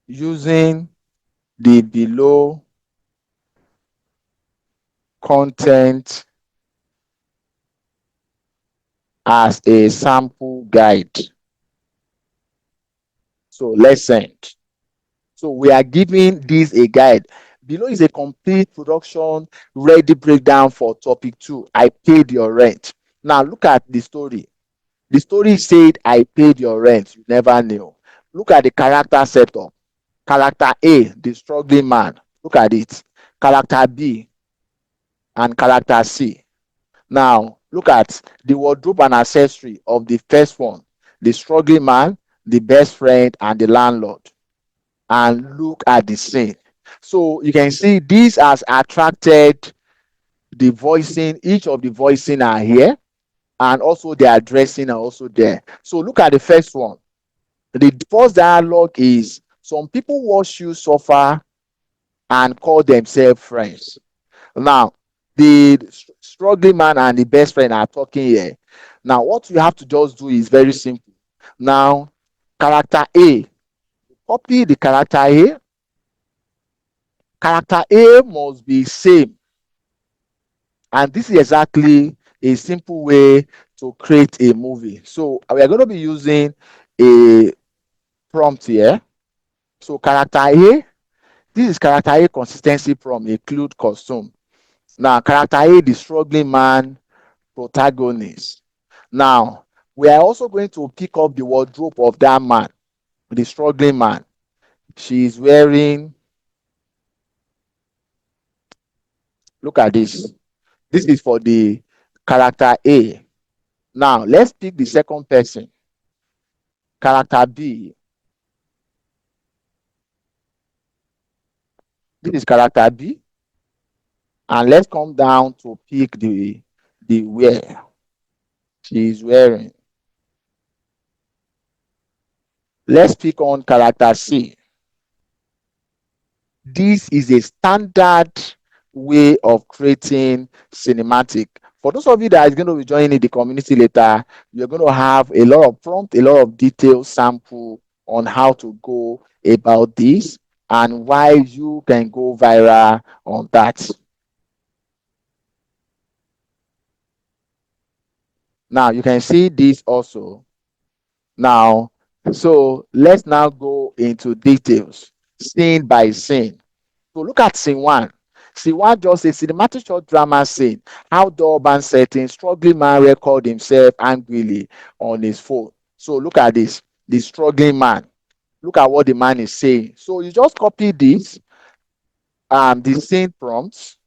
using the below content as a sample guide. So let's send. So we are giving this a guide. Below is a complete production ready breakdown for topic 2. I paid your rent. Now look at the story. The story said, I paid your rent. You never knew. Look at the character setup. Character A, the struggling man. Look at it. Character B and character C. Now, look at the wardrobe and accessory of the first one. The struggling man, the best friend, and the landlord. And look at the scene. So you can see this has attracted the voicing. Each of the voicing are here. And also the addressing are also there. So look at the first one. The first dialogue is, some people watch you suffer and call themselves friends. Now, the struggling man and the best friend are talking here. Now, what you have to just do is very simple. Now, character A, copy the character A. Character A must be same. And this is exactly a simple way to create a movie. So we are going to be using a prompt here. So character A, this is character A consistency prompt, include costume. Now, character A, the struggling man, protagonist. Now, we are also going to pick up the wardrobe of that man, the struggling man. She is wearing, look at this. This is for the character A. Now, let's pick the second person, character B. This is character B. And let's come down to pick the wear she is wearing. Let's pick on character C. This is a standard way of creating cinematic. For those of you that is going to be joining the community later, you're going to have a lot of prompt, a lot of detailed sample on how to go about this and why you can go viral on that. Now you can see this also. Now, so let's now go into details, scene by scene. So look at scene 1. See, one just a cinematic short drama scene, outdoor urban setting, struggling man record himself angrily on his phone. So look at this, the struggling man. Look at what the man is saying. So you just copy this, the scene prompts.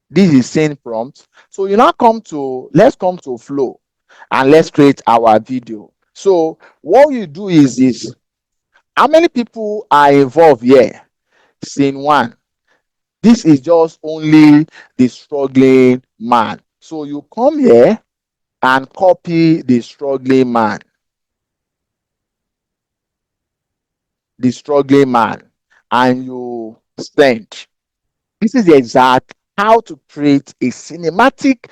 This is scene prompt. So you now let's come to flow and let's create our video. So what you do is this. How many people are involved here? Scene one. This is just only the struggling man. So you come here and copy the struggling man. The struggling man. And you send. This is the exact how to create a cinematic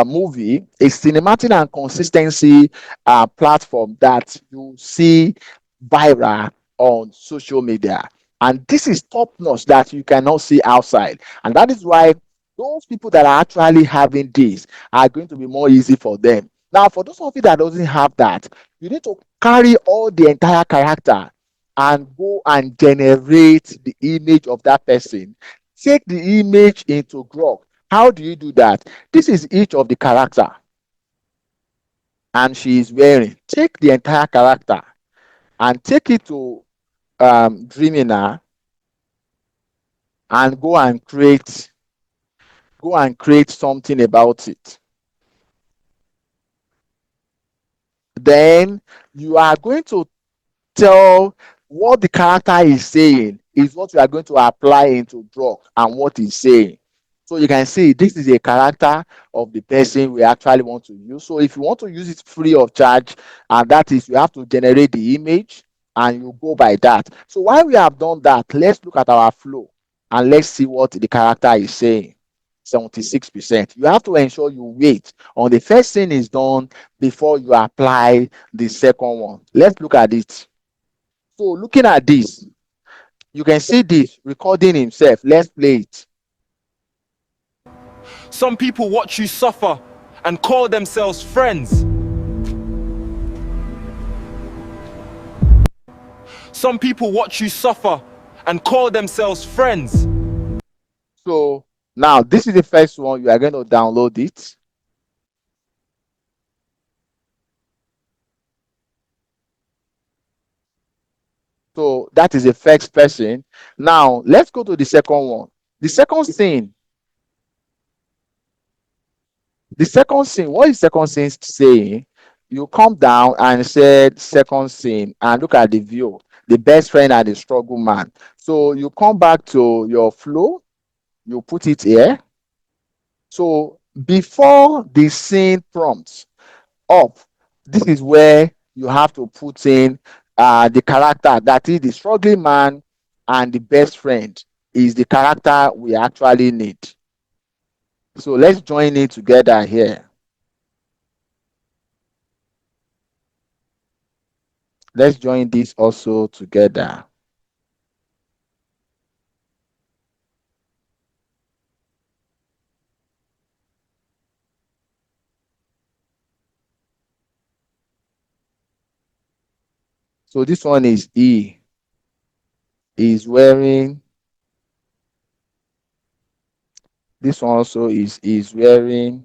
movie, a cinematic and consistency platform that you see viral on social media. And this is top notch that you cannot see outside. And that is why those people that are actually having this are going to be more easy for them. Now, for those of you that doesn't have that, you need to carry all the entire character and go and generate the image of that person. Take the image into Grok. How do you do that? This is each of the character, and she is wearing. Take the entire character and take it to Dreamina and go and create something about it. Then you are going to tell what the character is saying is what you are going to apply into Grok and what he's saying. So you can see this is a character of the person we actually want to use. So if you want to use it free of charge, and that is you have to generate the image and you go by that. So while we have done that, let's look at our flow and let's see what the character is saying. 76%. You have to ensure you wait on the first thing is done before you apply the second one. Let's look at it. So looking at this, you can see this recording himself. Let's play it. Some people watch you suffer and call themselves friends. Some people watch you suffer and call themselves friends. So now this is the first one. You are going to download it. So that is the first person. Now let's go to the second one. The second scene. The second scene. What is second scene saying? You come down and said second scene and look at the view. The best friend and the struggle man. So you come back to your flow. You put it here. So before the scene prompts up, this is where you have to put in the character that is the struggling man and the best friend is the character we actually need. So let's join it together here. Let's join this also together. So this one is E. Is wearing. This one also is wearing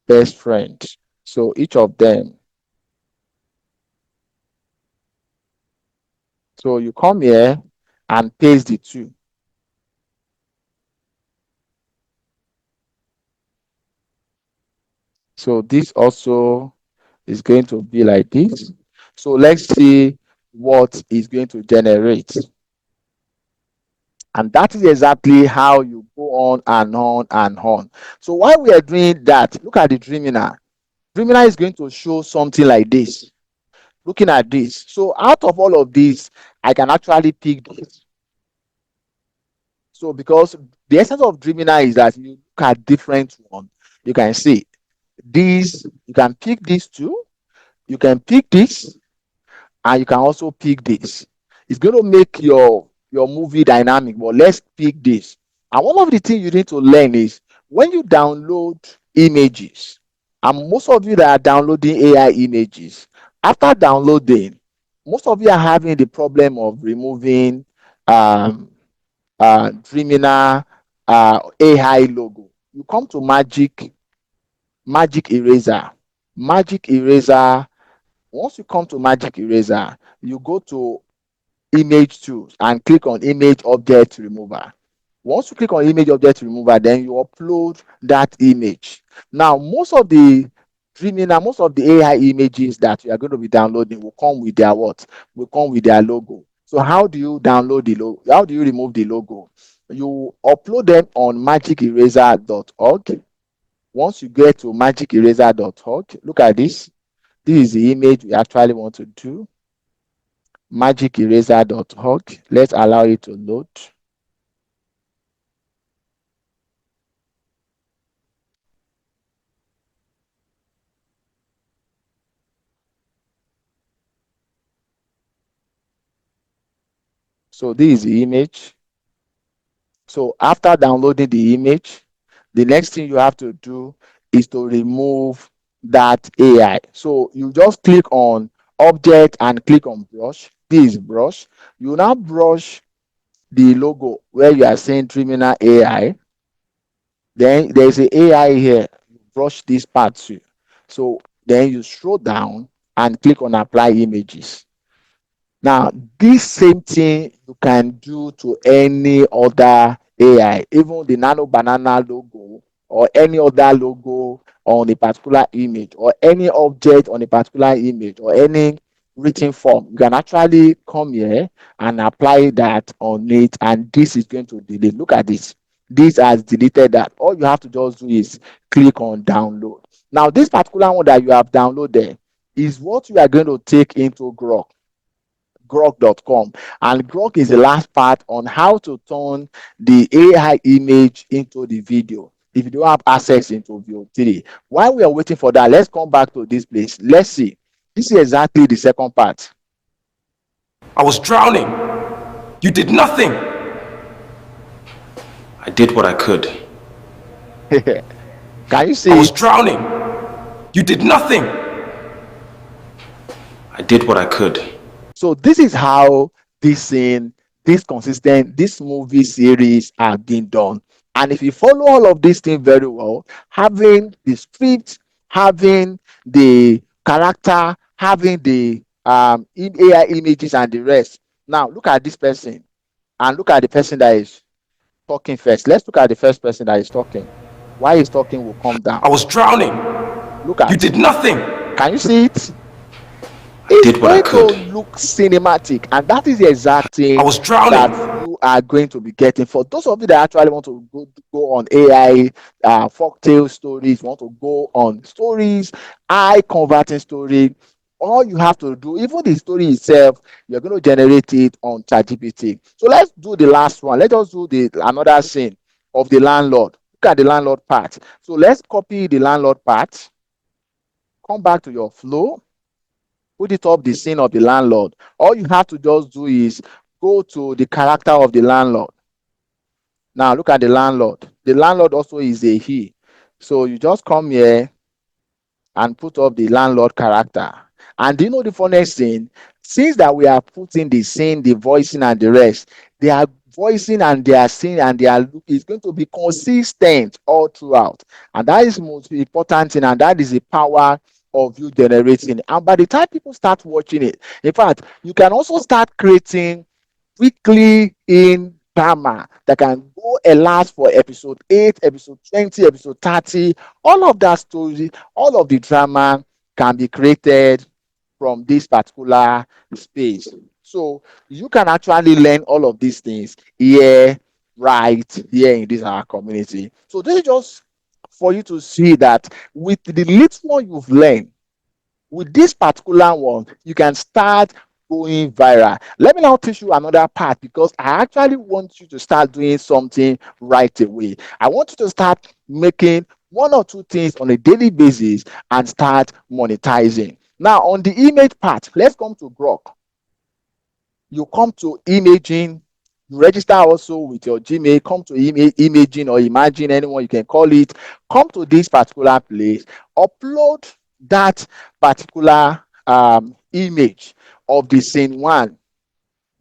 best friend. So each of them. So you come here and paste the two. So this also is going to be like this. So let's see what is going to generate. And that is exactly how you go on and on and on. So while we are doing that, look at the Dreamina. Dreamina is going to show something like this. Looking at this. So out of all of these, I can actually pick this. So because the essence of Dreamina is that you look at different ones. You can see these, you can pick these two, you can pick this, and you can also pick this. It's going to make your movie dynamic, but let's pick this. And one of the things you need to learn is when you download images, and most of you that are downloading AI images, after downloading, most of you are having the problem of removing um Dreamina AI logo. You come to Magic Eraser. Magic Eraser. Once you come to Magic Eraser, you go to Image Tools and click on Image Object Remover. Once you click on Image Object Remover, then you upload that image. Now, most of the AI images that you are going to be downloading will come with their what? Will come with their logo. So how do you download the logo? How do you remove the logo? You upload them on magiceraser.org. Once you get to magiceraser.org, look at this. This is the image we actually want to do. Magiceraser.org. Let's allow it to load. So this is the image. So after downloading the image, the next thing you have to do is to remove that AI. So you just click on object and click on brush. This is brush. You now brush the logo where you are saying Dreamina AI. Then there's a AI here. You brush this part too. So then you scroll down and click on apply images. Now, this same thing you can do to any other AI, even the Nano Banana logo or any other logo on a particular image or any object on a particular image or any written form. You can actually come here and apply that on it, and this is going to delete. Look at this. This has deleted that. All you have to just do is click on download. Now, this particular one that you have downloaded is what you are going to take into grok.com, and grok is the last part on how to turn the AI image into the video if you don't have access into VO3. While we are waiting for that, let's come back to this place. Let's see. This is exactly the second part. I was drowning. You did nothing. I did what I could. Can you see I was it? drowning. You did nothing. I did what I could. So this is how this scene, this consistent, this movie series are being done. And if you follow all of these things very well, having the script, having the character, having the AI images and the rest. Now look at this person and look at the person that is talking first. Let's look at the first person that is talking. Why he's talking will come down. I was drowning. Look at. You did nothing. Can you see it? I It's did what I going to could. look cinematic, and that is the exact I thing was drowning. that you are going to be getting. For those of you that actually want to go on AI folktale stories, want to go on stories, eye converting story, all you have to do, even the story itself, you're going to generate it on ChatGPT. So let's do the last one. Let us do the another scene of the landlord. Look at the landlord part. So let's copy the landlord part. Come back to your flow. Put it up the scene of the landlord. All you have to just do is go to the character of the landlord. Now look at the landlord. The landlord also is a he. So you just come here and put up the landlord character. And do you know the funniest thing? Since that we are putting the scene, the voicing, and the rest, they are voicing and they are saying and their look is going to be consistent all throughout. And that is most important thing, and that is the power of you generating. And by the time people start watching it, in fact, you can also start creating weekly in drama that can go and last for episode 8, episode 20, episode 30. All of that story, all of the drama can be created from this particular space. So you can actually learn all of these things here, right here in this our community. So this is just for you to see that with the little one you've learned, with this particular one, you can start going viral. Let me now teach you another part, because I actually want you to start doing something right away. I want you to start making one or two things on a daily basis and start monetizing. Now, on the image part, let's come to Grok. You come to imaging, you register also with your Gmail, come to imaging or imagine, anyone you can call it. Come to this particular place, upload that particular image of the scene one.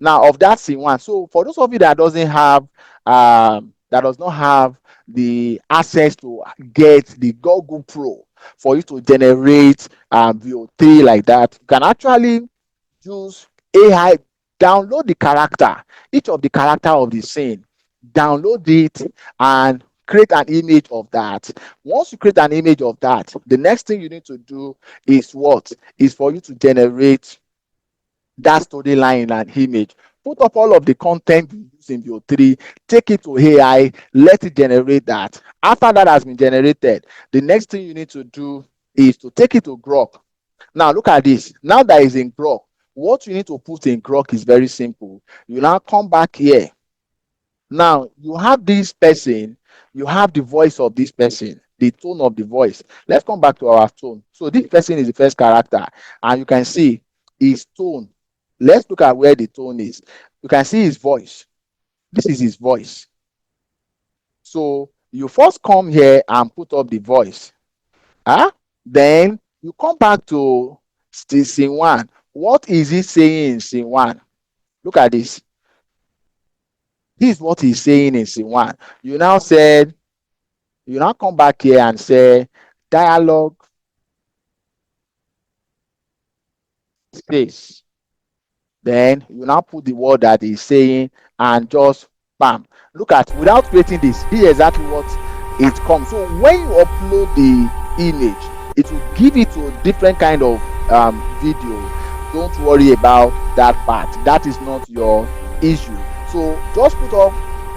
now of that scene one. So for those of you that doesn't have that does not have the access to get the Google Pro for you to generate VO3 like that, you can actually use AI, download the character, each of the character of the scene, download it and create an image of that. Once you create an image of that, the next thing you need to do is what? Is for you to generate that storyline in an image. Put up all of the content you use in your 3, take it to AI, let it generate that. After that has been generated, the next thing you need to do is to take it to Grok. Now look at this. Now that is in Grok, what you need to put in Grok is very simple. You now come back here. Now you have this person, you have the voice of this person, the tone of the voice. Let's come back to our tone. So this person is the first character, and you can see his tone. Let's look at where the tone is. You can see his voice. This is his voice. So you first come here and put up the voice. Then you come back to scene 1. What is he saying in scene 1? Look at this. This is what he's saying in scene 1. You now come back here and say dialogue space. Then you now put the word that he's saying and just bam. Look at, without creating this, here's exactly what it comes. So when you upload the image, it will give it to a different kind of video. Don't worry about that part. That is not your issue. So just put up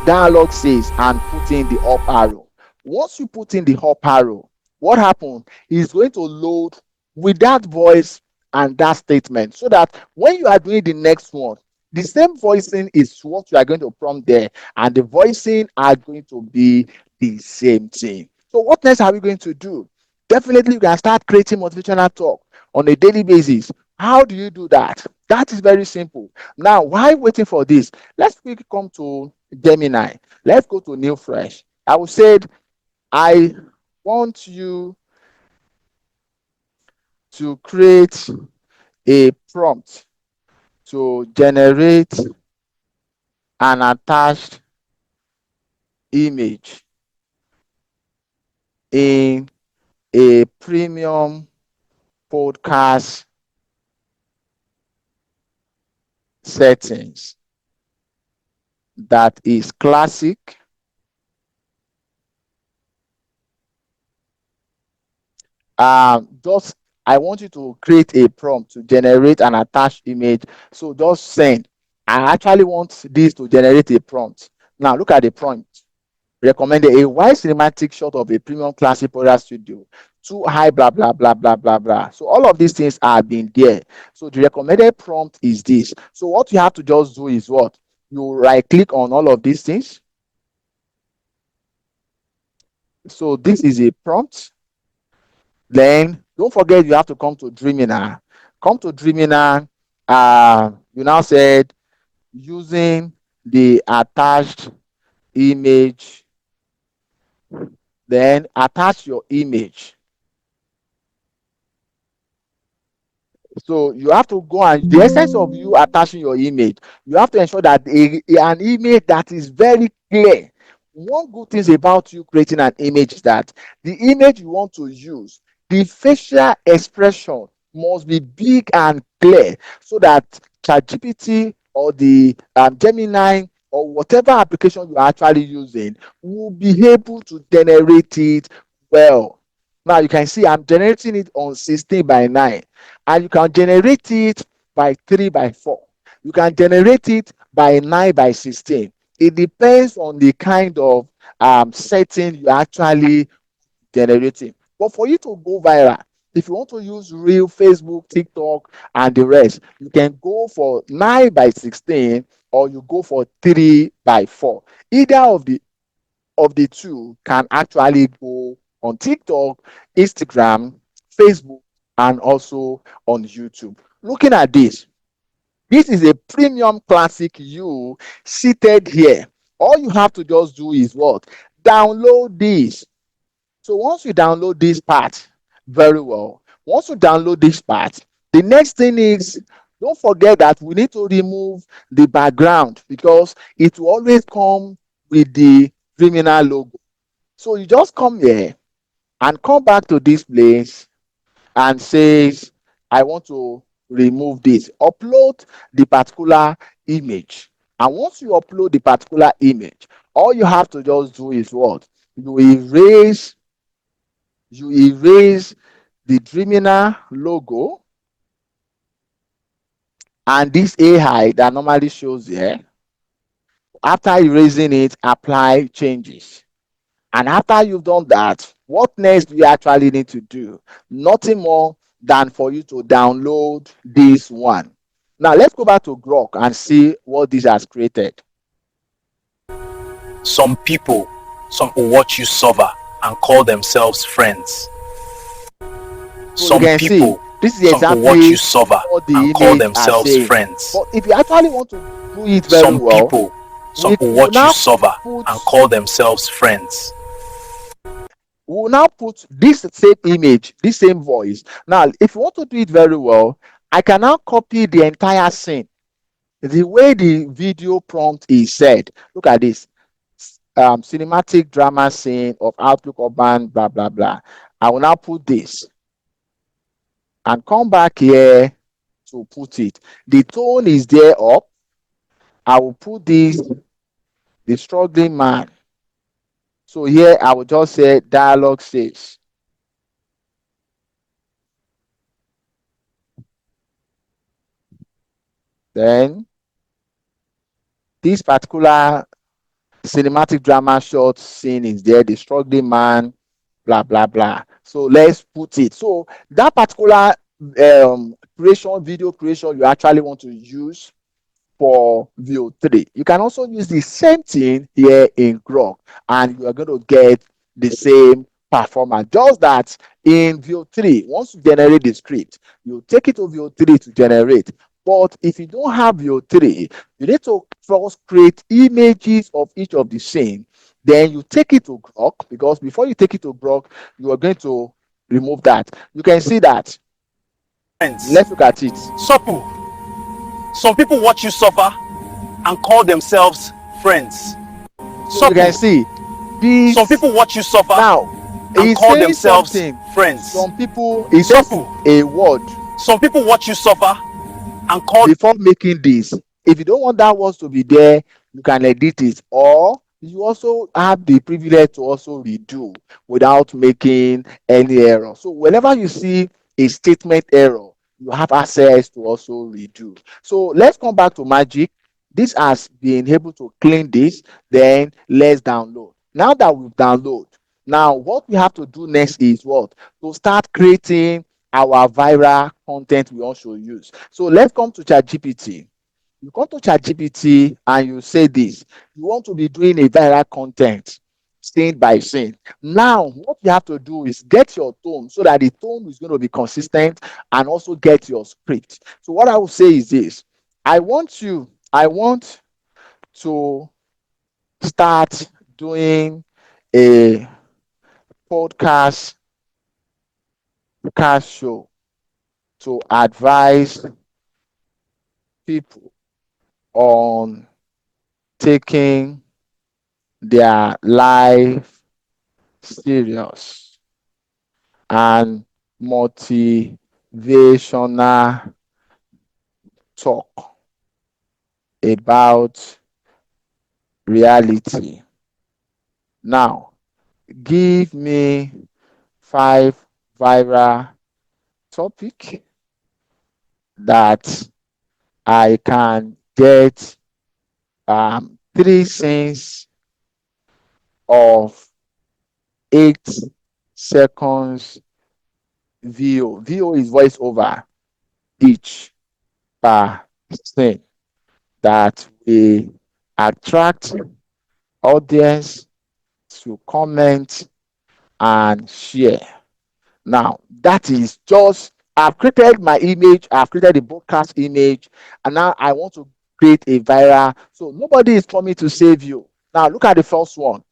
dialogue says and put in the up arrow. Once you put in the up arrow, what happens is going to load with that voice and that statement, so that when you are doing the next one, the same voicing is what you are going to prompt there, and the voicing are going to be the same thing. So what next are we going to do? Definitely you can start creating motivational talk on a daily basis. How do you do that? That is very simple. Now, while waiting for this, let's quickly come to Gemini. Let's go to New Fresh. I will say, I want you to create a prompt to generate an attached image in a premium podcast settings that is classic, just I want you to create a prompt to generate an attached image. So just send. I actually want this to generate a prompt. Now look at the prompt. Recommended a wide cinematic shot of a premium classic podcast studio. Too high, blah blah blah blah blah blah. So all of these things are being there. So the recommended prompt is this. So what you have to just do is what? You right click on all of these things. So this is a prompt. Then don't forget you have to come to Dreamina. Come to Dreamina. You now said using the attached image. Then attach your image. So you have to go, and the essence of you attaching your image, you have to ensure that an image that is very clear. One good thing about you creating an image is that the image you want to use, the facial expression must be big and clear, so that ChatGPT or the Gemini or whatever application you are actually using will be able to generate it well. Now you can see I'm generating it on 16:9, and you can generate it by 3:4. You can generate it by 9:16. It depends on the kind of setting you actually generating. But for you to go viral, if you want to use real Facebook, TikTok, and the rest, you can go for 9:16 or you go for 3:4. Either of the two can actually go on TikTok, Instagram, Facebook, and also on YouTube. Looking at this, this is a premium classic you seated here. All you have to just do is what? Download this. So once you download this part, very well. Once you download this part, the next thing is Don't forget that we need to remove the background because it will always come with the criminal logo. So you just come here and come back to this place and says, I want to remove this. Upload the particular image. And once you upload the particular image, all you have to just do is what? You erase, you erase the Dreamina logo and this AI that normally shows here. After erasing it, apply changes. And after you've done that, what next do you actually need to do? Nothing more than for you to download this one. Now let's go back to Grok and see what this has created. Some people watch you suffer and call themselves friends. So you Some can see people, this is some will watch you exactly suffer what and the call image are themselves saying. friends. But if you actually want to do it very Some well, people, some we will will watch you now suffer put and call themselves friends. this same image, this same voice. Now, if you want to do it very well, I can now copy the entire scene. The way the video prompt is said. Look at this. Cinematic drama scene of Outlook Urban, blah, blah, blah. I will now put this and come back here to put it. The tone is there up. I will put this, the struggling man. So here I will just say dialogue says. Then this particular cinematic drama short scene is there, the struggling man, blah, blah, blah. So let's put it. So that particular video creation you actually want to use for View 3. You can also use the same thing here in Grok and you are going to get the same performance. Just that in View 3, once you generate the script, you take it to View 3 to generate. But if you don't have View 3, you need to first create images of each of the scene. Then you take it to Grok because before you take it to Grok, you are going to remove that. You can see that. Friends. Let's look at it. Some people watch you suffer and call themselves friends. So you can see this. Some people watch you suffer Now, and he's call saying themselves something. friends. Some people, he says a word Some people watch you suffer and call before making this. If you don't want that word to be there, you can edit it, or you also have the privilege to also redo without making any error. So whenever you see a statement error, you have access to also redo. So let's come back to Magic. This has been able to clean this. Then let's download. Now that we've downloaded, now what we have to do next is what? To start creating our viral content we also use. So let's come to ChatGPT. You come to ChatGPT and you say this. You want to be doing a viral content scene by scene. Now, what you have to do is get your tone so that the tone is going to be consistent and also get your script. So what I will say is this. I want to start doing a podcast show to advise people on taking their life serious and motivational talk about reality. Now, give me 5 viral topic that I can get 3 scenes of 8 seconds VO. VO is voice over each per scene that will attract audience to comment and share. Now, that is just, I've created my image, I've created a broadcast image, and now I want to create a viral. So nobody is coming to save you. Now, look at the first one.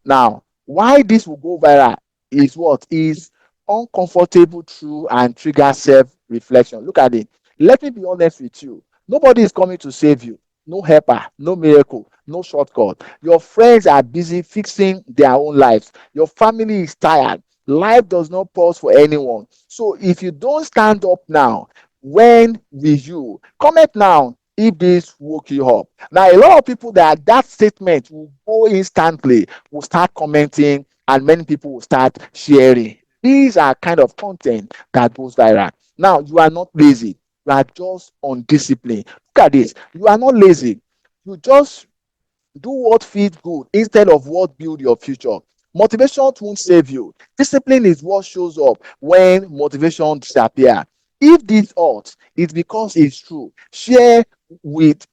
Now, why this will go viral is what is uncomfortable, true, and trigger self-reflection. Look at it. Let me be honest with you. Nobody is coming to save you. No helper, no miracle, no shortcut. Your friends are busy fixing their own lives. Your family is tired. Life does not pause for anyone. So if you don't stand up now, when will you? Comment now if this woke you up. Now, a lot of people that statement will go instantly, will start commenting, and many people will start sharing. These are kind of content that goes viral. Now, you are not lazy. You are just undisciplined. Look at this. You are not lazy. You just do what feels good instead of what build your future. Motivation won't save you. Discipline is what shows up when motivation disappears. If this hurts, it's because it's true. Share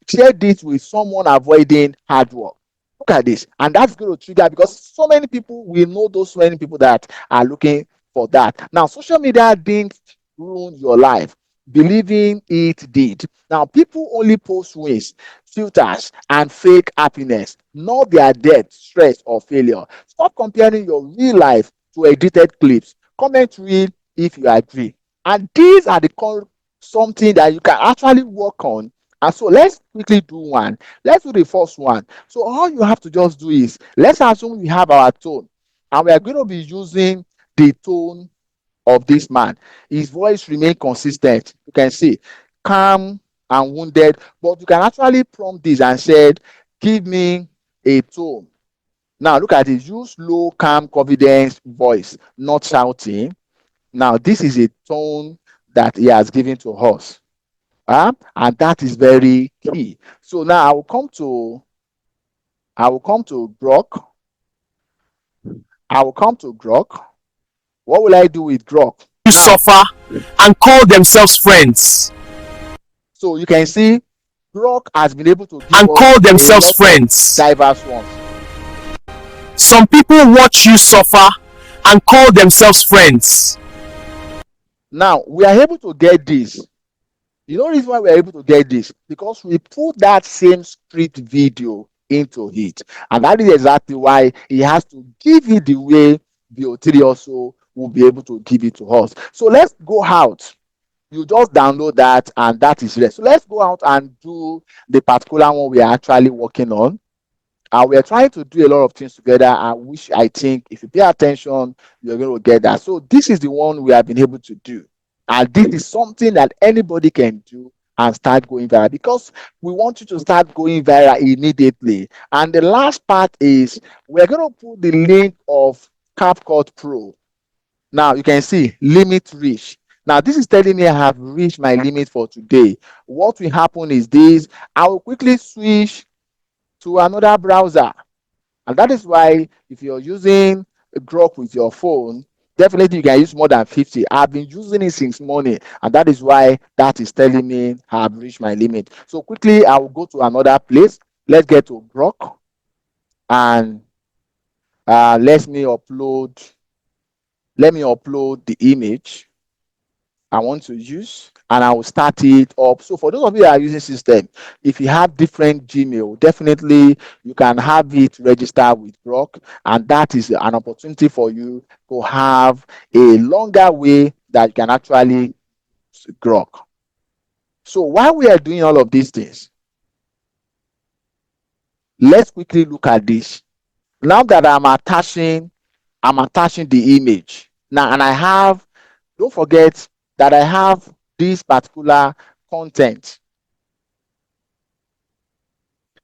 this with someone avoiding hard work. Look at this, and that's going to trigger because so many people will know those many people that are looking for that. Now, social media didn't ruin your life. Believing it did. Now, people only post wins, filters, and fake happiness, not their death, stress, or failure. Stop comparing your real life to edited clips. Comment real if you agree. And these are something that you can actually work on. And so let's quickly do one. Let's do the first one. So all you have to just do is, let's assume we have our tone, and we are going to be using the tone of this man. His voice remain consistent. You can see calm and wounded, but you can actually prompt this and said, give me a tone. Now look at it. Use low, calm, confidence voice, not shouting. Now this is a tone that he has given to us. And that is very key. So now I will come to Grok. I will come to Grok. What will I do with Grok? You suffer and call themselves friends. So you can see Grok has been able to give and us call themselves a lot of friends. diverse ones. Some people watch you suffer and call themselves friends. Now we are able to get this. You know the reason why we are able to get this? Because we put that same script video into it. And that is exactly why he has to give it the way BO3 also will be able to give it to us. So let's go out. You just download that, and that is it. So let's go out and do the particular one we are actually working on. And we are trying to do a lot of things together, and which I think if you pay attention, you're going to get that. So this is the one we have been able to do. And this is something that anybody can do and start going viral, because we want you to start going viral immediately. And the last part is we're going to put the link of CapCut Pro. Now you can see limit reach. Now this is telling me I have reached my limit for today. What will happen is this: I will quickly switch to another browser. And that is why if you're using Grok with your phone, definitely you can use more than 50. I've been using it since morning, and that is why that is telling me I have reached my limit. So quickly I will go to another place. Let's get to Grok, and let me upload the image I want to use, and I will start it up. So for those of you that are using system, if you have different Gmail, definitely you can have it register with Grok, and that is an opportunity for you to have a longer way that you can actually use Grok. So while we are doing all of these things, let's quickly look at this. Now that I'm attaching the image now, and I have, don't forget that I have this particular content.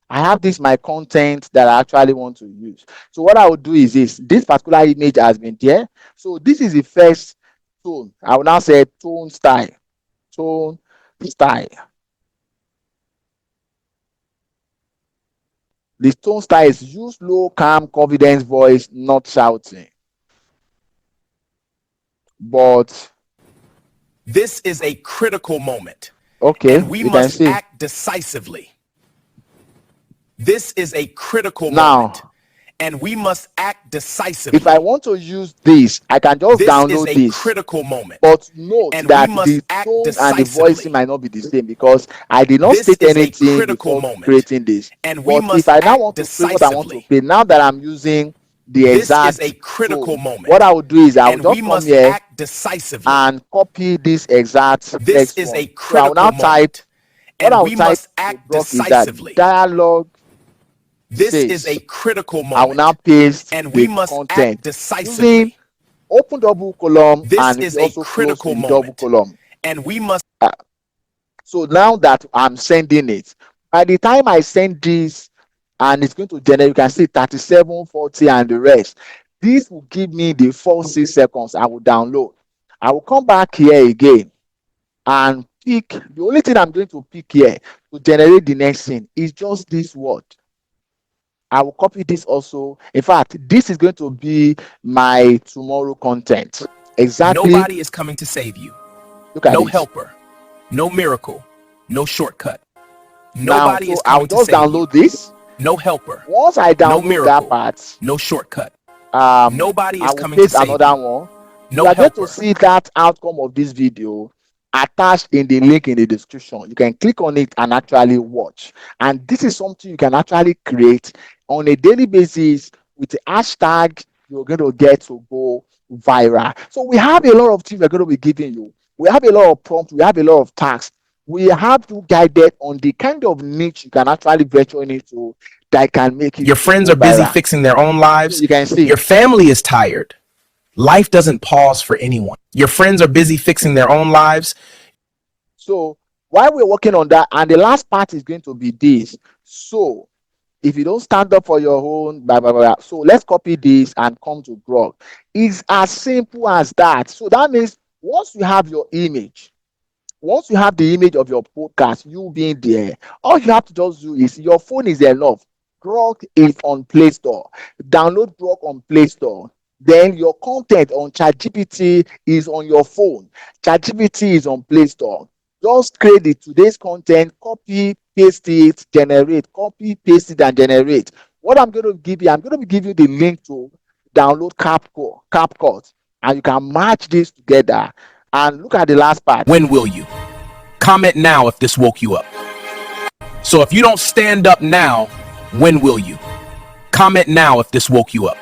I have my content that I actually want to use. So what I will do is this particular image has been there. So this is the first tone. I will now say tone style. Tone style. The tone style is use low, calm, confidence voice, not shouting. But this is a critical moment. Okay, and we must act decisively. This is a critical moment, and we must act decisively. If I want to use this, I can just download this. This is a critical moment. But note that the tone and the voicing might not be the same, because I did not state anything before creating this. But if I now want to create what I want to create, now that I'm using the This exact. is a critical So moment, what I will do is I will and we just come must here act decisively. and copy this exact This text is a one. So I will now critical type, moment, what and I will we type must to act Grok is that decisively. dialogue This is a says. critical I will now moment, paste and we the must act content using decisively. open double column, This and is we a also close critical with the double moment, column. and we must. So now that I'm sending it, by the time I send this and it's going to generate, you can see 37, 40, and the rest. This will give me the 4 6 seconds I will download. I will come back here again and pick. The only thing I'm going to pick here to generate the next thing is just this word. I will copy this also. In fact, this is going to be my tomorrow content. Exactly. Nobody is coming to save you. Look at No this. helper, no miracle, no shortcut. Now, Nobody is so I'll coming to just save you. download this. No helper, Once I no download that miracle, part, no shortcut. Nobody I is will coming to paste save another you. one. You No are going to helper. see that outcome of this video attached in the link in the description. You can click on it and actually watch. And this is something you can actually create on a daily basis with the hashtag you're going to get to go viral. So we have a lot of things we're going to be giving you. We have a lot of prompts. We have a lot of tasks. We have you guided on the kind of niche you can actually venture into that can make it Your friends go are busy viral. fixing their own So lives. you can see. Your family is tired. Life doesn't pause for anyone. Your friends are busy fixing their own lives. So while we're working on that, and the last part is going to be this. So if you don't stand up for your own, blah, blah, blah. So let's copy this and come to Grok. It's as simple as that. So that means once you have your image, once you have the image of your podcast, you being there, all you have to just do is your phone is enough. Grok is on Play Store. Download Grok on Play Store. Then your content on ChatGPT is on your phone. ChatGPT is on Play Store. Just create the today's content, copy, paste it, generate, copy, paste it, and generate. What I'm going to give you, I'm going to give you the link to download CapCut, and you can match this together. And look at the last part. When will you? Comment now if this woke you up. So if you don't stand up now, when will you? Comment now if this woke you up.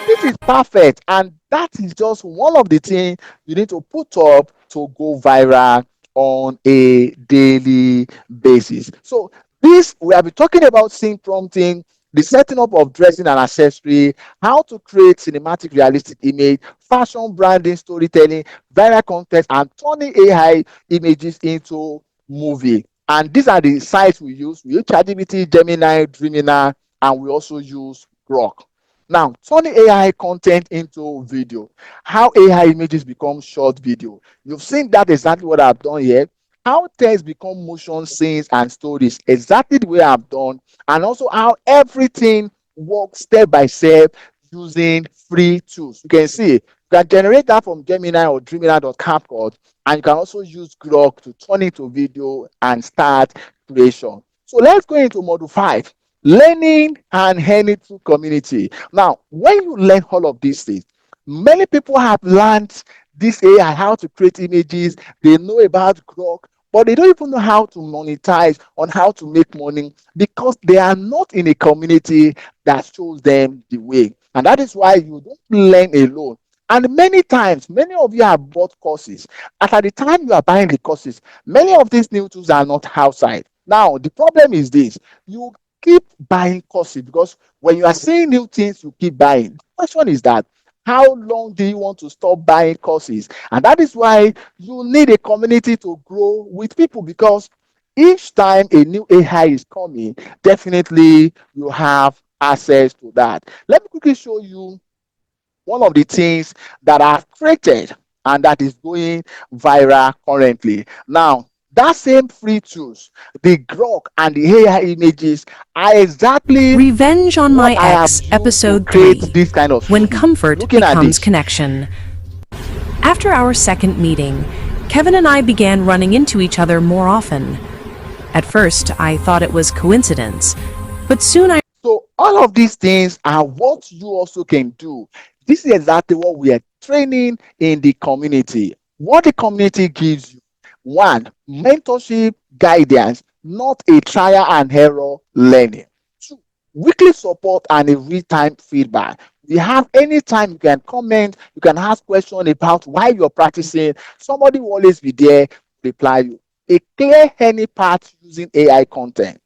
This is perfect, and that is just one of the things you need to put up to go viral on a daily basis. So this, we have been talking about scene prompting, the setting up of dressing and accessory, how to create cinematic realistic image, fashion branding, storytelling, viral content, and turning AI images into movie. And these are the sites we use. We use ChatGPT, Gemini, Dreamina, and we also use Grok. Now, turning AI content into video. How AI images become short video. You've seen that exactly what I've done here. How text become motion scenes and stories. Exactly the way I've done. And also how everything works step by step using free tools. You can see you can generate that from Gemini or Dreamina.capcut, and you can also use Grok to turn it to video and start creation. So let's go into module 5. Learning and earning through community. Now, when you learn all of these things, many people have learned this AI, how to create images. They know about Grok, but they don't even know how to monetize, on how to make money, because they are not in a community that shows them the way. And that is why you don't learn alone. And many times, many of you have bought courses. And at the time you are buying the courses, many of these new tools are not outside. Now, the problem is this: you keep buying courses because when you are seeing new things, you keep buying. The question is that how long do you want to stop buying courses? And that is why you need a community to grow with people, because each time a new AI is coming, definitely you have access to that. Let me quickly show you one of the things that I've created and that is going viral currently. Now, that same free tools, the Grok and the AI images, are exactly Revenge on what My I have Ex, used to Episode create 3, this kind of When story. Comfort Looking at Becomes this, Connection. After our second meeting, Kevin and I began running into each other more often. At first, I thought it was coincidence, but soon I so all of these things are what you also can do. This is exactly what we are training in the community. What the community gives you: one, mentorship, guidance, not a trial and error learning. Two, weekly support and a real-time feedback. We have anytime you can comment, you can ask questions about why you're practicing. Somebody will always be there to reply you. A clear any path using AI content.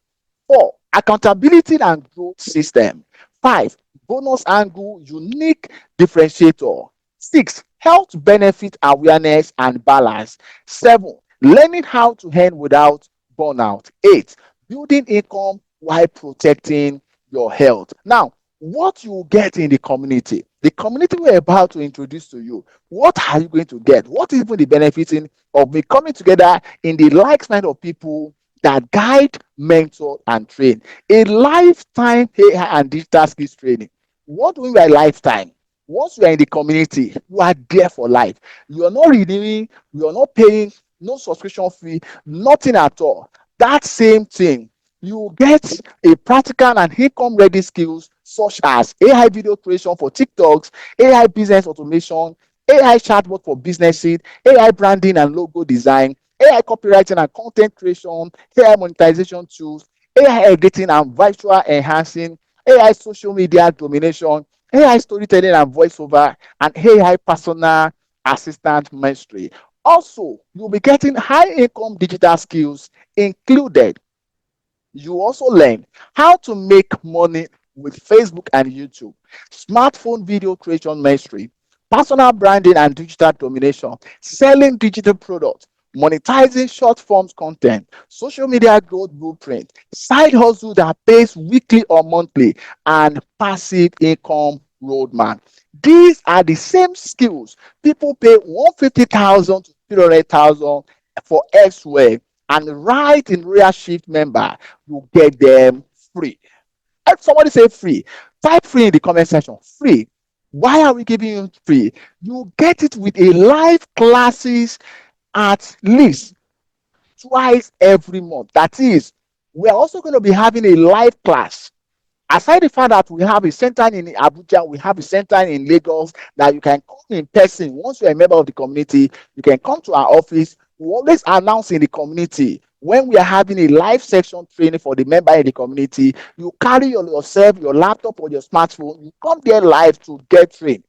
4, accountability and growth system. 5, bonus angle, unique differentiator. 6, health benefit awareness and balance. 7, learning how to earn without burnout. 8, building income while protecting your health. Now, what you get in the community we're about to introduce to you, what are you going to get? What is even the benefiting of me coming together in the like mind of people that guide, mentor, and train? A lifetime AI and digital skills training. What do we mean by lifetime? Once you are in the community, you are there for life. You are not renewing, you are not paying, no subscription fee, nothing at all. That same thing, you get a practical and income ready skills such as AI video creation for TikToks, AI business automation, AI chatbot for businesses, AI branding and logo design, AI copywriting and content creation, AI monetization tools, AI editing and visual enhancing, AI social media domination, AI storytelling and voiceover, and AI personal assistant mastery. Also, you'll be getting high income digital skills included. You also learn how to make money with Facebook and YouTube, smartphone video creation mastery, personal branding and digital domination, selling digital products, monetizing short forms content, social media growth blueprint, side hustle that pays weekly or monthly, and passive income roadmap. These are the same skills people pay 150,000 to 300,000 for elsewhere, and right in Real Shift member, you get them free. If somebody say free, type free in the comment section. Free. Why are we giving you free? You get it with a live classes at least twice every month. That is, we are also going to be having a live class. Aside the fact that we have a center in Abuja, we have a center in Lagos that you can come in person. Once you're a member of the community, you can come to our office. We always announce in the community when we are having a live section training for the member in the community. You carry yourself, your laptop or your smartphone, you come there live to get trained.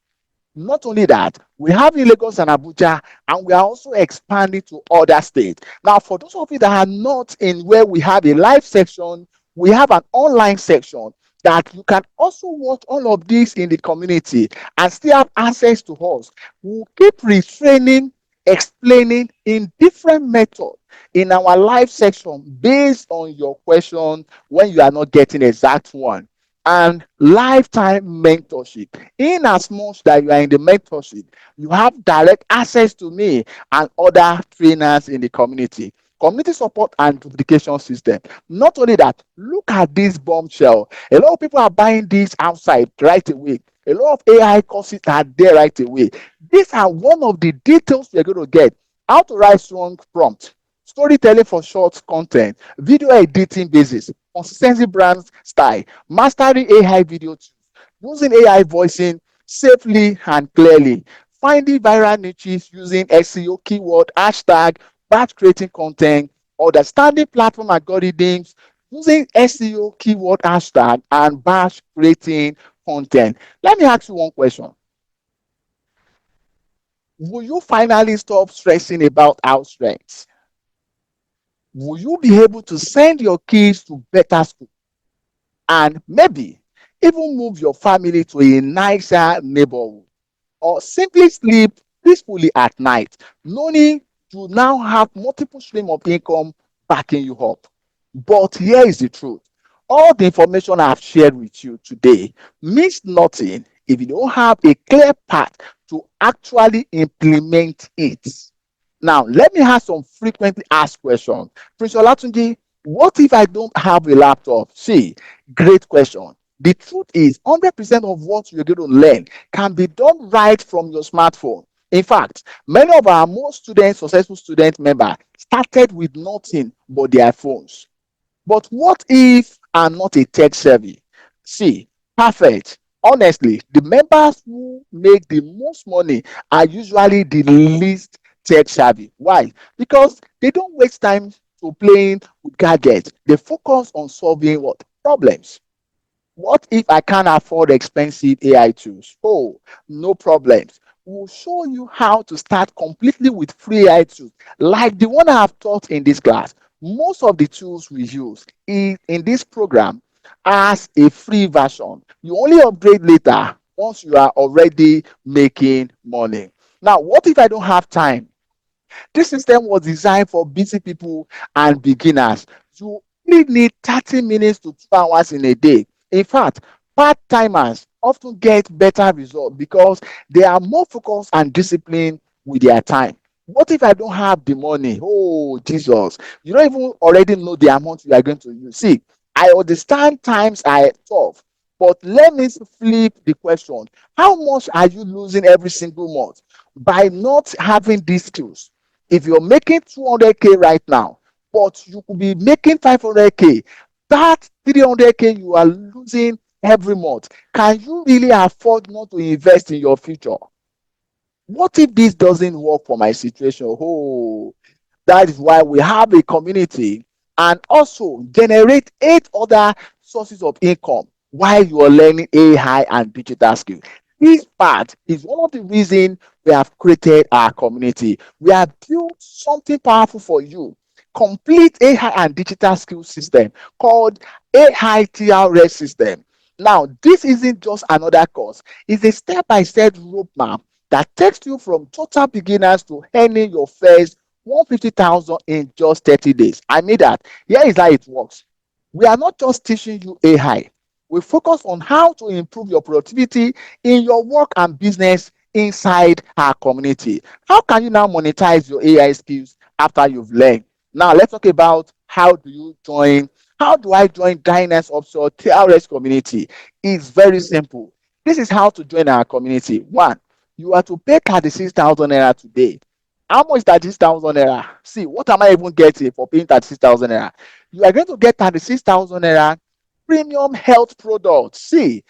Not only that, we have in Lagos and Abuja, and we are also expanding to other states. Now, for those of you that are not in where we have a live section, we have an online section that you can also watch all of this in the community and still have access to us. We'll keep retraining, explaining in different methods in our live section based on your question when you are not getting exact one. And lifetime mentorship. In as much that you are in the mentorship, you have direct access to me and other trainers in the community. Community support and duplication system. Not only that, look at this bombshell. A lot of people are buying this outside right away. A lot of AI courses are there right away. These are one of the details you're going to get. How to write strong prompt, storytelling for short content, video editing basis, consistency brand style, mastering AI video tools, using AI voicing safely and clearly, finding viral niches using SEO keyword, hashtag, batch creating content, understanding platform algorithms, using SEO keyword, hashtag, and batch creating content. Let me ask you one question. Will you finally stop stressing about house strength? Will you be able to send your kids to better school and maybe even move your family to a nicer neighborhood, or simply sleep peacefully at night, knowing you now have multiple streams of income backing you up? But here is the truth. All the information I've shared with you today means nothing if you don't have a clear path to actually implement it. Now, let me ask some frequently asked questions. Prince Olatunji, what if I don't have a laptop? See, great question. The truth is, 100% of what you're going to learn can be done right from your smartphone. In fact, many of our most successful student members started with nothing but their phones. But what if I'm not a tech savvy? See, perfect. Honestly, the members who make the most money are usually the least tech savvy. Why? Because they don't waste time to playing with gadgets. They focus on solving what? Problems. What if I can't afford expensive AI tools? Oh, no problems. We'll show you how to start completely with free AI tools, like the one I have taught in this class. Most of the tools we use in this program as a free version. You only upgrade later once you are already making money. Now, what if I don't have time? This system was designed for busy people and beginners. You only need 30 minutes to 2 hours in a day. In fact, part-timers often get better results because they are more focused and disciplined with their time. What if I don't have the money? Oh, Jesus. You don't even already know the amount you are going to use. See, I understand times are tough, but let me flip the question. How much are you losing every single month by not having these skills? If you're making 200K right now, but you could be making 500K, that 300K you are losing every month, can you really afford not to invest in your future? What if this doesn't work for my situation? Oh, that is why we have a community and also generate 8 other sources of income while you are learning AI and digital skills. This part is one of the reasons we have created our community. We have built something powerful for you. Complete AI and digital skills system called AI TRS system. Now, this isn't just another course. It's a step-by-step roadmap that takes you from total beginners to earning your first 150,000 in just 30 days. I mean that. Here is how it works. We are not just teaching you AI. We focus on how to improve your productivity in your work and business inside our community. How can you now monetize your AI skills after you've learned? Now let's talk about how do you join. How do I join Dynace Upsurge TRS community? It's very simple. This is how to join our community. One, you are to pay 36,000 naira today. How much is 36,000 naira? See, what am I even getting for paying 36,000 naira? You are going to get 36,000 naira premium health products. See,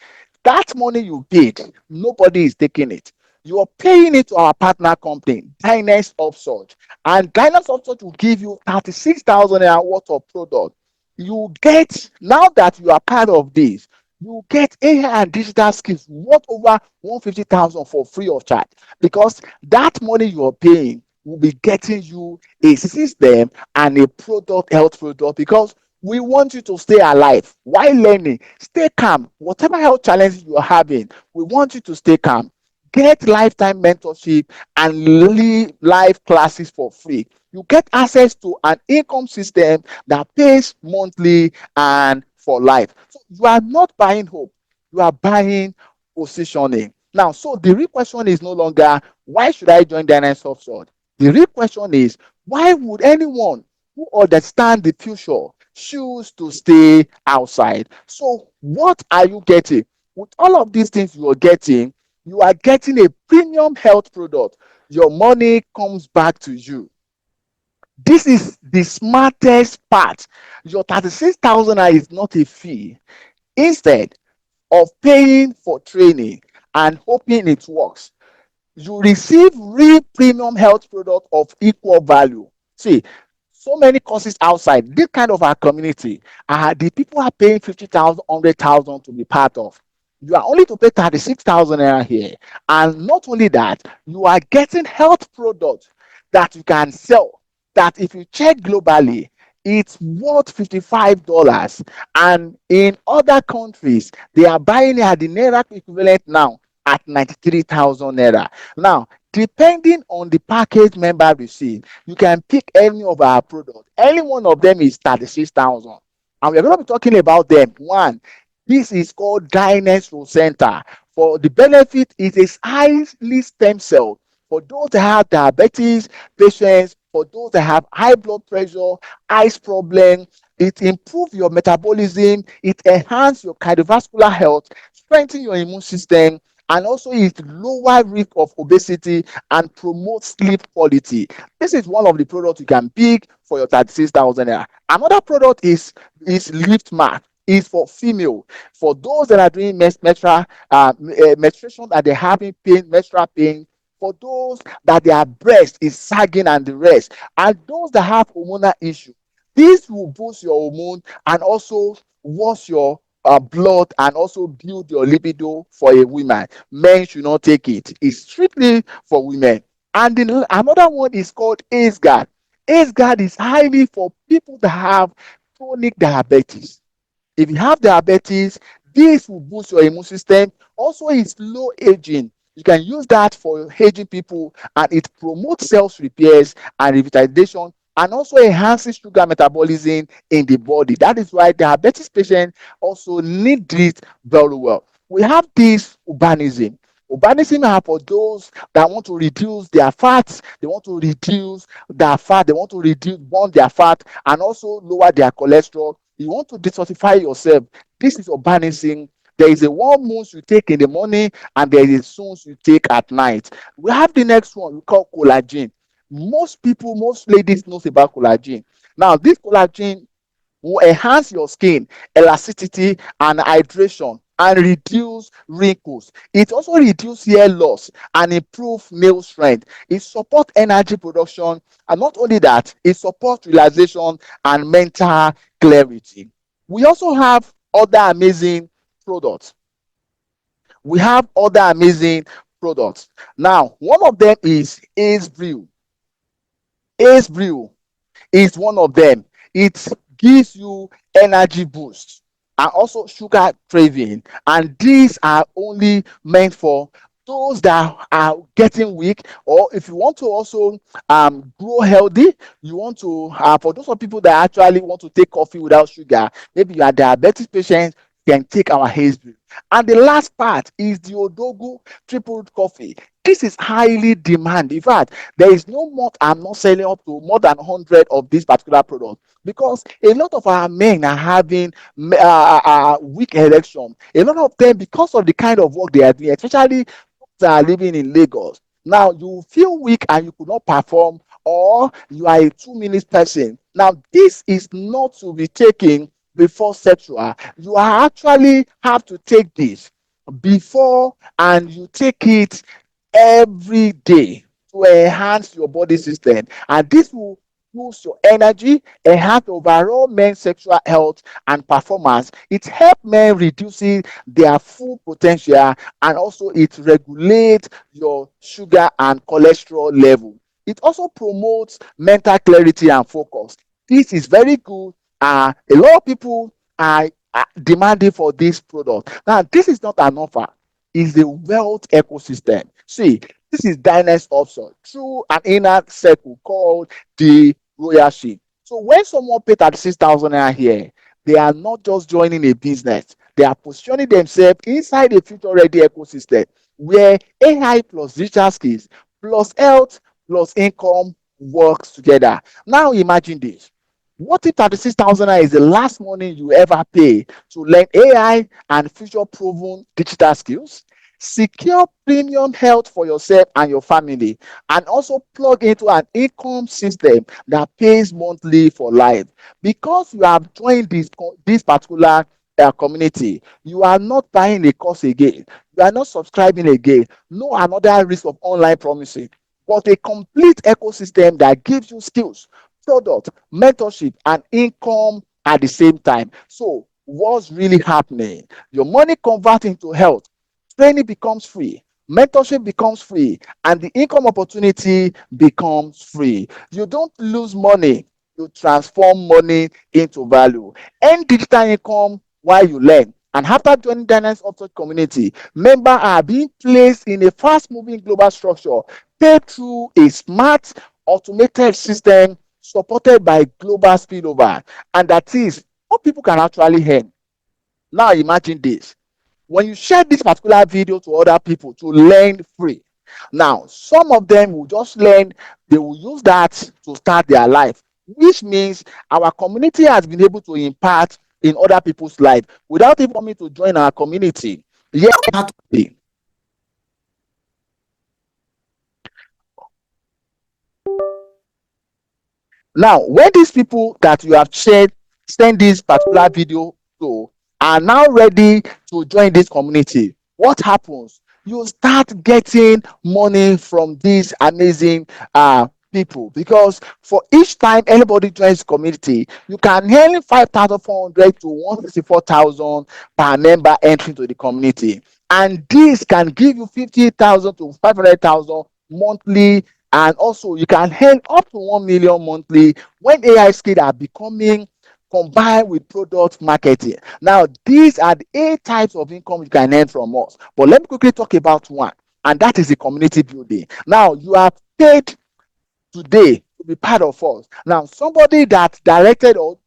that money you paid, nobody is taking it. You are paying it to our partner company, Dynace Upsurge. And Dynace Upsurge will give you 36,000 naira worth of product. You get, now that you are part of this, you get AI and digital skills worth over 150,000 for free of charge, because that money you are paying will be getting you a system and a product, health product, because we want you to stay alive while learning. Stay calm. Whatever health challenges you are having, we want you to stay calm. Get lifetime mentorship and live classes for free. You get access to an income system that pays monthly and for life. So you are not buying hope, you are buying positioning. Now, so the real question is no longer why should I join Dynace Offshore? The real question is why would anyone who understand the future choose to stay outside? So what are you getting? With all of these things you are getting a premium health product. Your money comes back to you. This is the smartest part. Your 36,000 is not a fee. Instead of paying for training and hoping it works, you receive real premium health product of equal value. See, so many courses outside this kind of our community, the people are paying 50,000, 100,000 to be part of. You are only to pay 36,000 naira here. And not only that, you are getting health products that you can sell, that if you check globally, it's worth $55. And in other countries, they are buying it at the naira equivalent now at 93,000 naira. Now, depending on the package member receive, you can pick any of our products. Any one of them is 36,000. And we're going to be talking about them. One, this is called Dynace Center. For the benefit, it is highly stem cell. For those that have diabetes patients, for those that have high blood pressure, eyes problem, it improves your metabolism, it enhances your cardiovascular health, strengthen your immune system, and also it lower risk of obesity and promotes sleep quality. This is one of the products you can pick for your 36,000 naira. Another product is Lift Mark. Is for female, for those that are doing menstruation, menstruation that they're having pain, menstrual pain, for those that their breast is sagging and the rest, and those that have hormonal issue. This will boost your hormone and also wash your blood and also build your libido for a woman. Men should not take it. It's strictly for women. And another one is called ace guard. Ace guard is highly for people that have chronic diabetes. If you have diabetes, this will boost your immune system. Also, it's low aging. You can use that for aging people, and it promotes cells repairs and revitalization, and also enhances sugar metabolism in the body. That is why diabetes patients also need this very well. We have this urbanism. Urbanism are for those that want to reduce their fats, they want to reduce their fat, they want to reduce, burn their fat, and also lower their cholesterol. You want to detoxify yourself. This is urbanism. There is a warm moons you take in the morning, and there is a soons you take at night. We have the next one we call collagen. Most people, most ladies knows about collagen. Now, this collagen will enhance your skin elasticity and hydration and reduce wrinkles. It also reduce hair loss and improve nail strength. It support energy production, and not only that, it support relaxation and mental clarity. We also have other amazing products. We have other amazing products. Now, one of them is Ace Brew. Ace Brew is one of them. It gives you energy boost and also sugar craving, and these are only meant for those that are getting weak, or if you want to also grow healthy. You want to for those of people that actually want to take coffee without sugar, maybe you are diabetes patient, can take our haze brew. And the last part is the Odogu triple root coffee. This is highly demanded. In fact, there is no more. I'm not selling up to more than 100 of this particular product, because a lot of our men are having weak erection. A lot of them, because of the kind of work they are doing, especially those that are living in Lagos. Now you feel weak and you could not perform, or you are a 2 minute person. Now this is not to be taken before sexual. You are actually have to take this before, and you take it every day to enhance your body system, and this will boost your energy, enhance overall men's sexual health and performance. It helps men reducing their full potential, and also it regulates your sugar and cholesterol level. It also promotes mental clarity and focus. This is very good. A lot of people are demanding for this product. Now, this is not an offer, it's the wealth ecosystem. See, this is Dynace Upsurge through an inner circle called the royalship. So when someone paid 36,000 naira here, they are not just joining a business, they are positioning themselves inside a future ready ecosystem where AI plus digital skills plus health plus income works together. Now imagine this. What if 36,000 is the last money you ever pay to learn AI and future proven digital skills? Secure premium health for yourself and your family, and also plug into an income system that pays monthly for life. Because you have joined this particular community, you are not buying a course again, you are not subscribing again, no another risk of online promising, but a complete ecosystem that gives you skills, product, mentorship, and income at the same time. So, what's really happening? Your money converts into health, training becomes free, mentorship becomes free, and the income opportunity becomes free. You don't lose money, you transform money into value. Earn digital income while you learn. And after joining Dynace Upsurge community, members are being placed in a fast-moving global structure, paid through a smart, automated system supported by global spillover, and that is what people can actually earn. Now imagine this. When you share this particular video to other people to learn free, now some of them will just learn, they will use that to start their life, which means our community has been able to impact in other people's life without even coming to join our community. Yet, now, when these people that you have shared, send this particular video to, are now ready to join this community, what happens? You start getting money from this amazing people, because for each time anybody joins the community, you can earn 5,400 to 164,000 per member entering to the community, and this can give you 50,000 to 500,000 monthly, and also you can earn up to 1 million monthly when AI skills are becoming combined with product marketing. Now, these are the 8 types of income you can earn from us. But let me quickly talk about one, and that is the community building. Now, you are paid today to be part of us. Now, somebody that directed or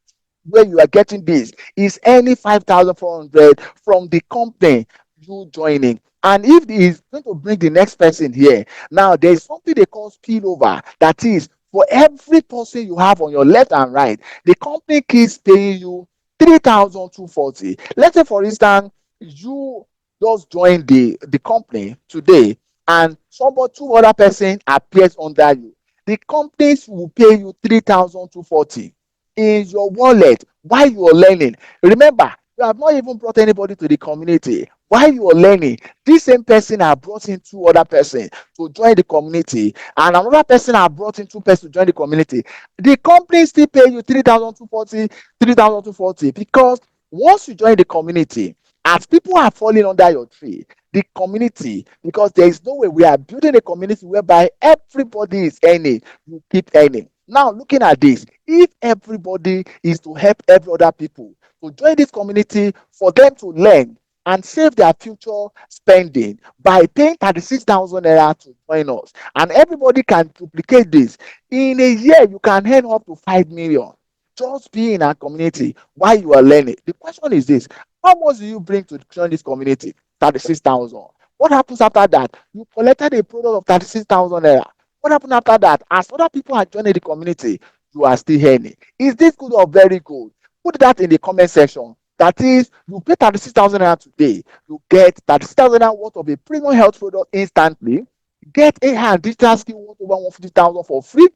where you are getting this is any 5,400 from the company you joining. And if he is going to bring the next person here, now there is something they call spillover. That is, for every person you have on your left and right, the company keeps paying you 3,240. Let's say, for instance, you just join the company today, and somebody, two other person appears under you. The companies will pay you 3,240 in your wallet while you are learning. Remember, you have not even brought anybody to the community. While you are learning, this same person have brought in two other person to join the community, and another person have brought in two person to join the community. The company still pay you 3,240, 3,240, because once you join the community, as people are falling under your tree, the community, because there is no way we are building a community whereby everybody is earning, you keep earning. Now, looking at this, if everybody is to help every other people to join this community for them to learn and save their future spending by paying 36,000 naira to join us, and everybody can duplicate this, in a year you can earn up to 5 million just being in our community while you are learning. The question is this: how much do you bring to join this community? 36,000. What happens after that? You collected a product of 36,000 naira. What happens after that? As other people are joining the community, you are still earning. Is this good or very good? Put that in the comment section. That is, you pay 36,000 naira today, you get 36,000 naira worth of a premium health product instantly. Get a hand digital skill worth over 150,000 for free.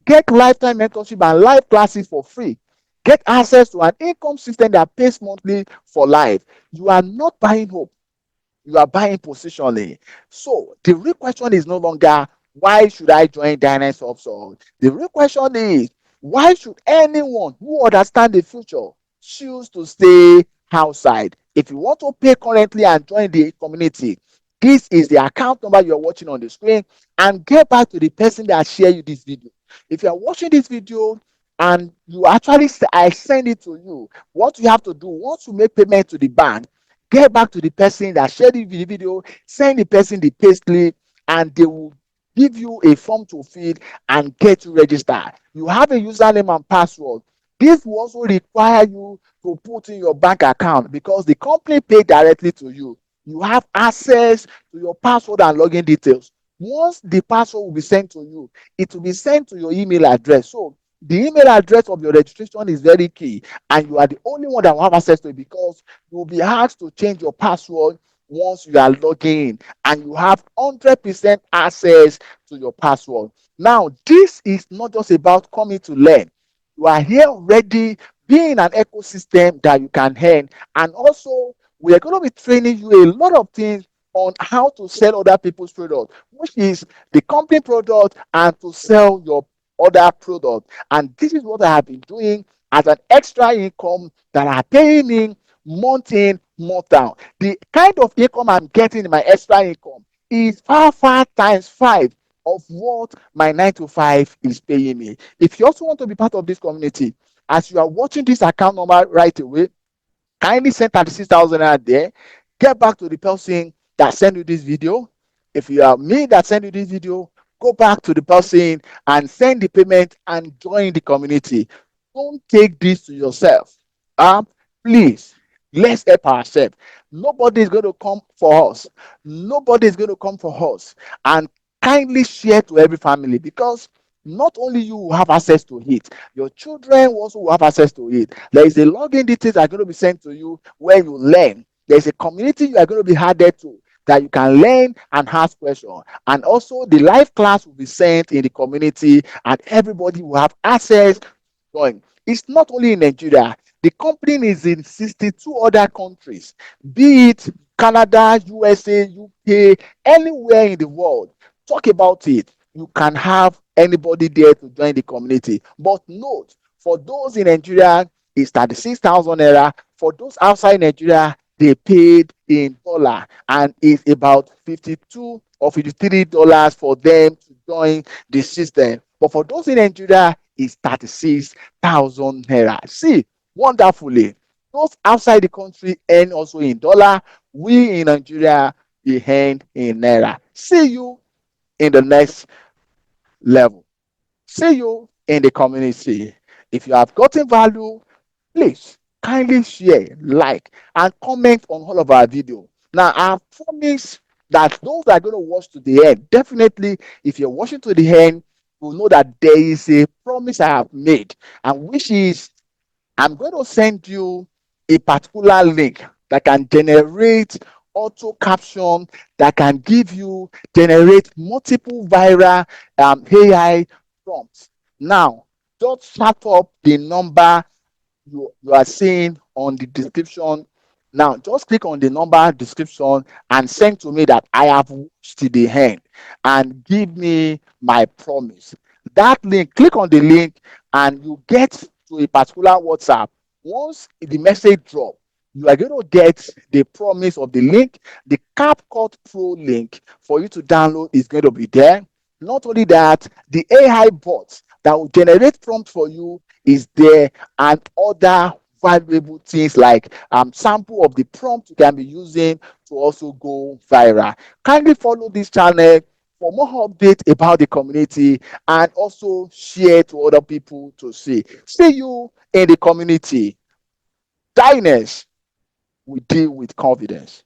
Get lifetime mentorship and live classes for free. Get access to an income system that pays monthly for life. You are not buying hope, you are buying positioning. So the real question is no longer why should I join Dynace Upsurge? The real question is why should anyone who understands the future choose to stay outside? If you want to pay currently and join the community, this is the account number you're watching on the screen, and get back to the person that shared you this video. If you are watching this video and you actually I send it to you, what you have to do once you make payment to the bank, get back to the person that shared the video, send the person the payslip, and they will give you a form to fill and get you registered. You have a username and password. This will also require you to put in your bank account, because the company pay directly to you. You have access to your password and login details. Once the password will be sent to you, it will be sent to your email address. So the email address of your registration is very key, and you are the only one that will have access to it, because you will be asked to change your password once you are logging in, and you have 100% access to your password. Now, this is not just about coming to learn. You are here already being an ecosystem that you can earn, and also we are going to be training you a lot of things on how to sell other people's product, which is the company product, and to sell your other product. And this is what I have been doing as an extra income that are paying me month in, month out. The kind of income I'm getting in my extra income is far times 5 of what my 9 to 5 is paying me. If you also want to be part of this community, as you are watching this account number right away, kindly send 36,000 out there. Get back to the person that sent you this video. If you are me that sent you this video, go back to the person and send the payment and join the community. Don't take this to yourself. Please, let's help ourselves. Nobody is going to come for us. Nobody is going to come for us. And kindly share to every family, because not only you will have access to it, your children also will have access to it. There is a login details that are going to be sent to you where you learn. There is a community you are going to be added to that you can learn and ask questions. And also the live class will be sent in the community, and everybody will have access to join. It's not only in Nigeria. The company is in 62 other countries, be it Canada, USA, UK, anywhere in the world. Talk about it. you can have anybody there to join the community. But note, for those in Nigeria, it's 36,000 naira. For those outside Nigeria, they paid in dollar, and it's about 52 or $53 for them to join the system. But for those in Nigeria, it's 36,000 naira. See, wonderfully, those outside the country earn also in dollar. We in Nigeria, we earn in naira. See you in the next level. See you in the community. If you have gotten value, please kindly share, like, and comment on all of our video. Now, I promise that those that are going to watch to the end, definitely, if you're watching to the end, you'll know that there is a promise I have made, and which is I'm going to send you a particular link that can generate auto caption, that can generate multiple viral AI prompts. Now, just chat up the number you are seeing on the description. Now, just click on the number description and send to me that I have watched to the end and give me my promise. That link, click on the link and you get to a particular WhatsApp. Once the message drop, you are going to get the promise of the link. The CapCut Pro link for you to download is going to be there. Not only that, the AI bot that will generate prompts for you is there, and other valuable things like sample of the prompt you can be using to also go viral. Kindly follow this channel for more updates about the community, and also share to other people to see. See you in the community. Dynace, we deal with confidence.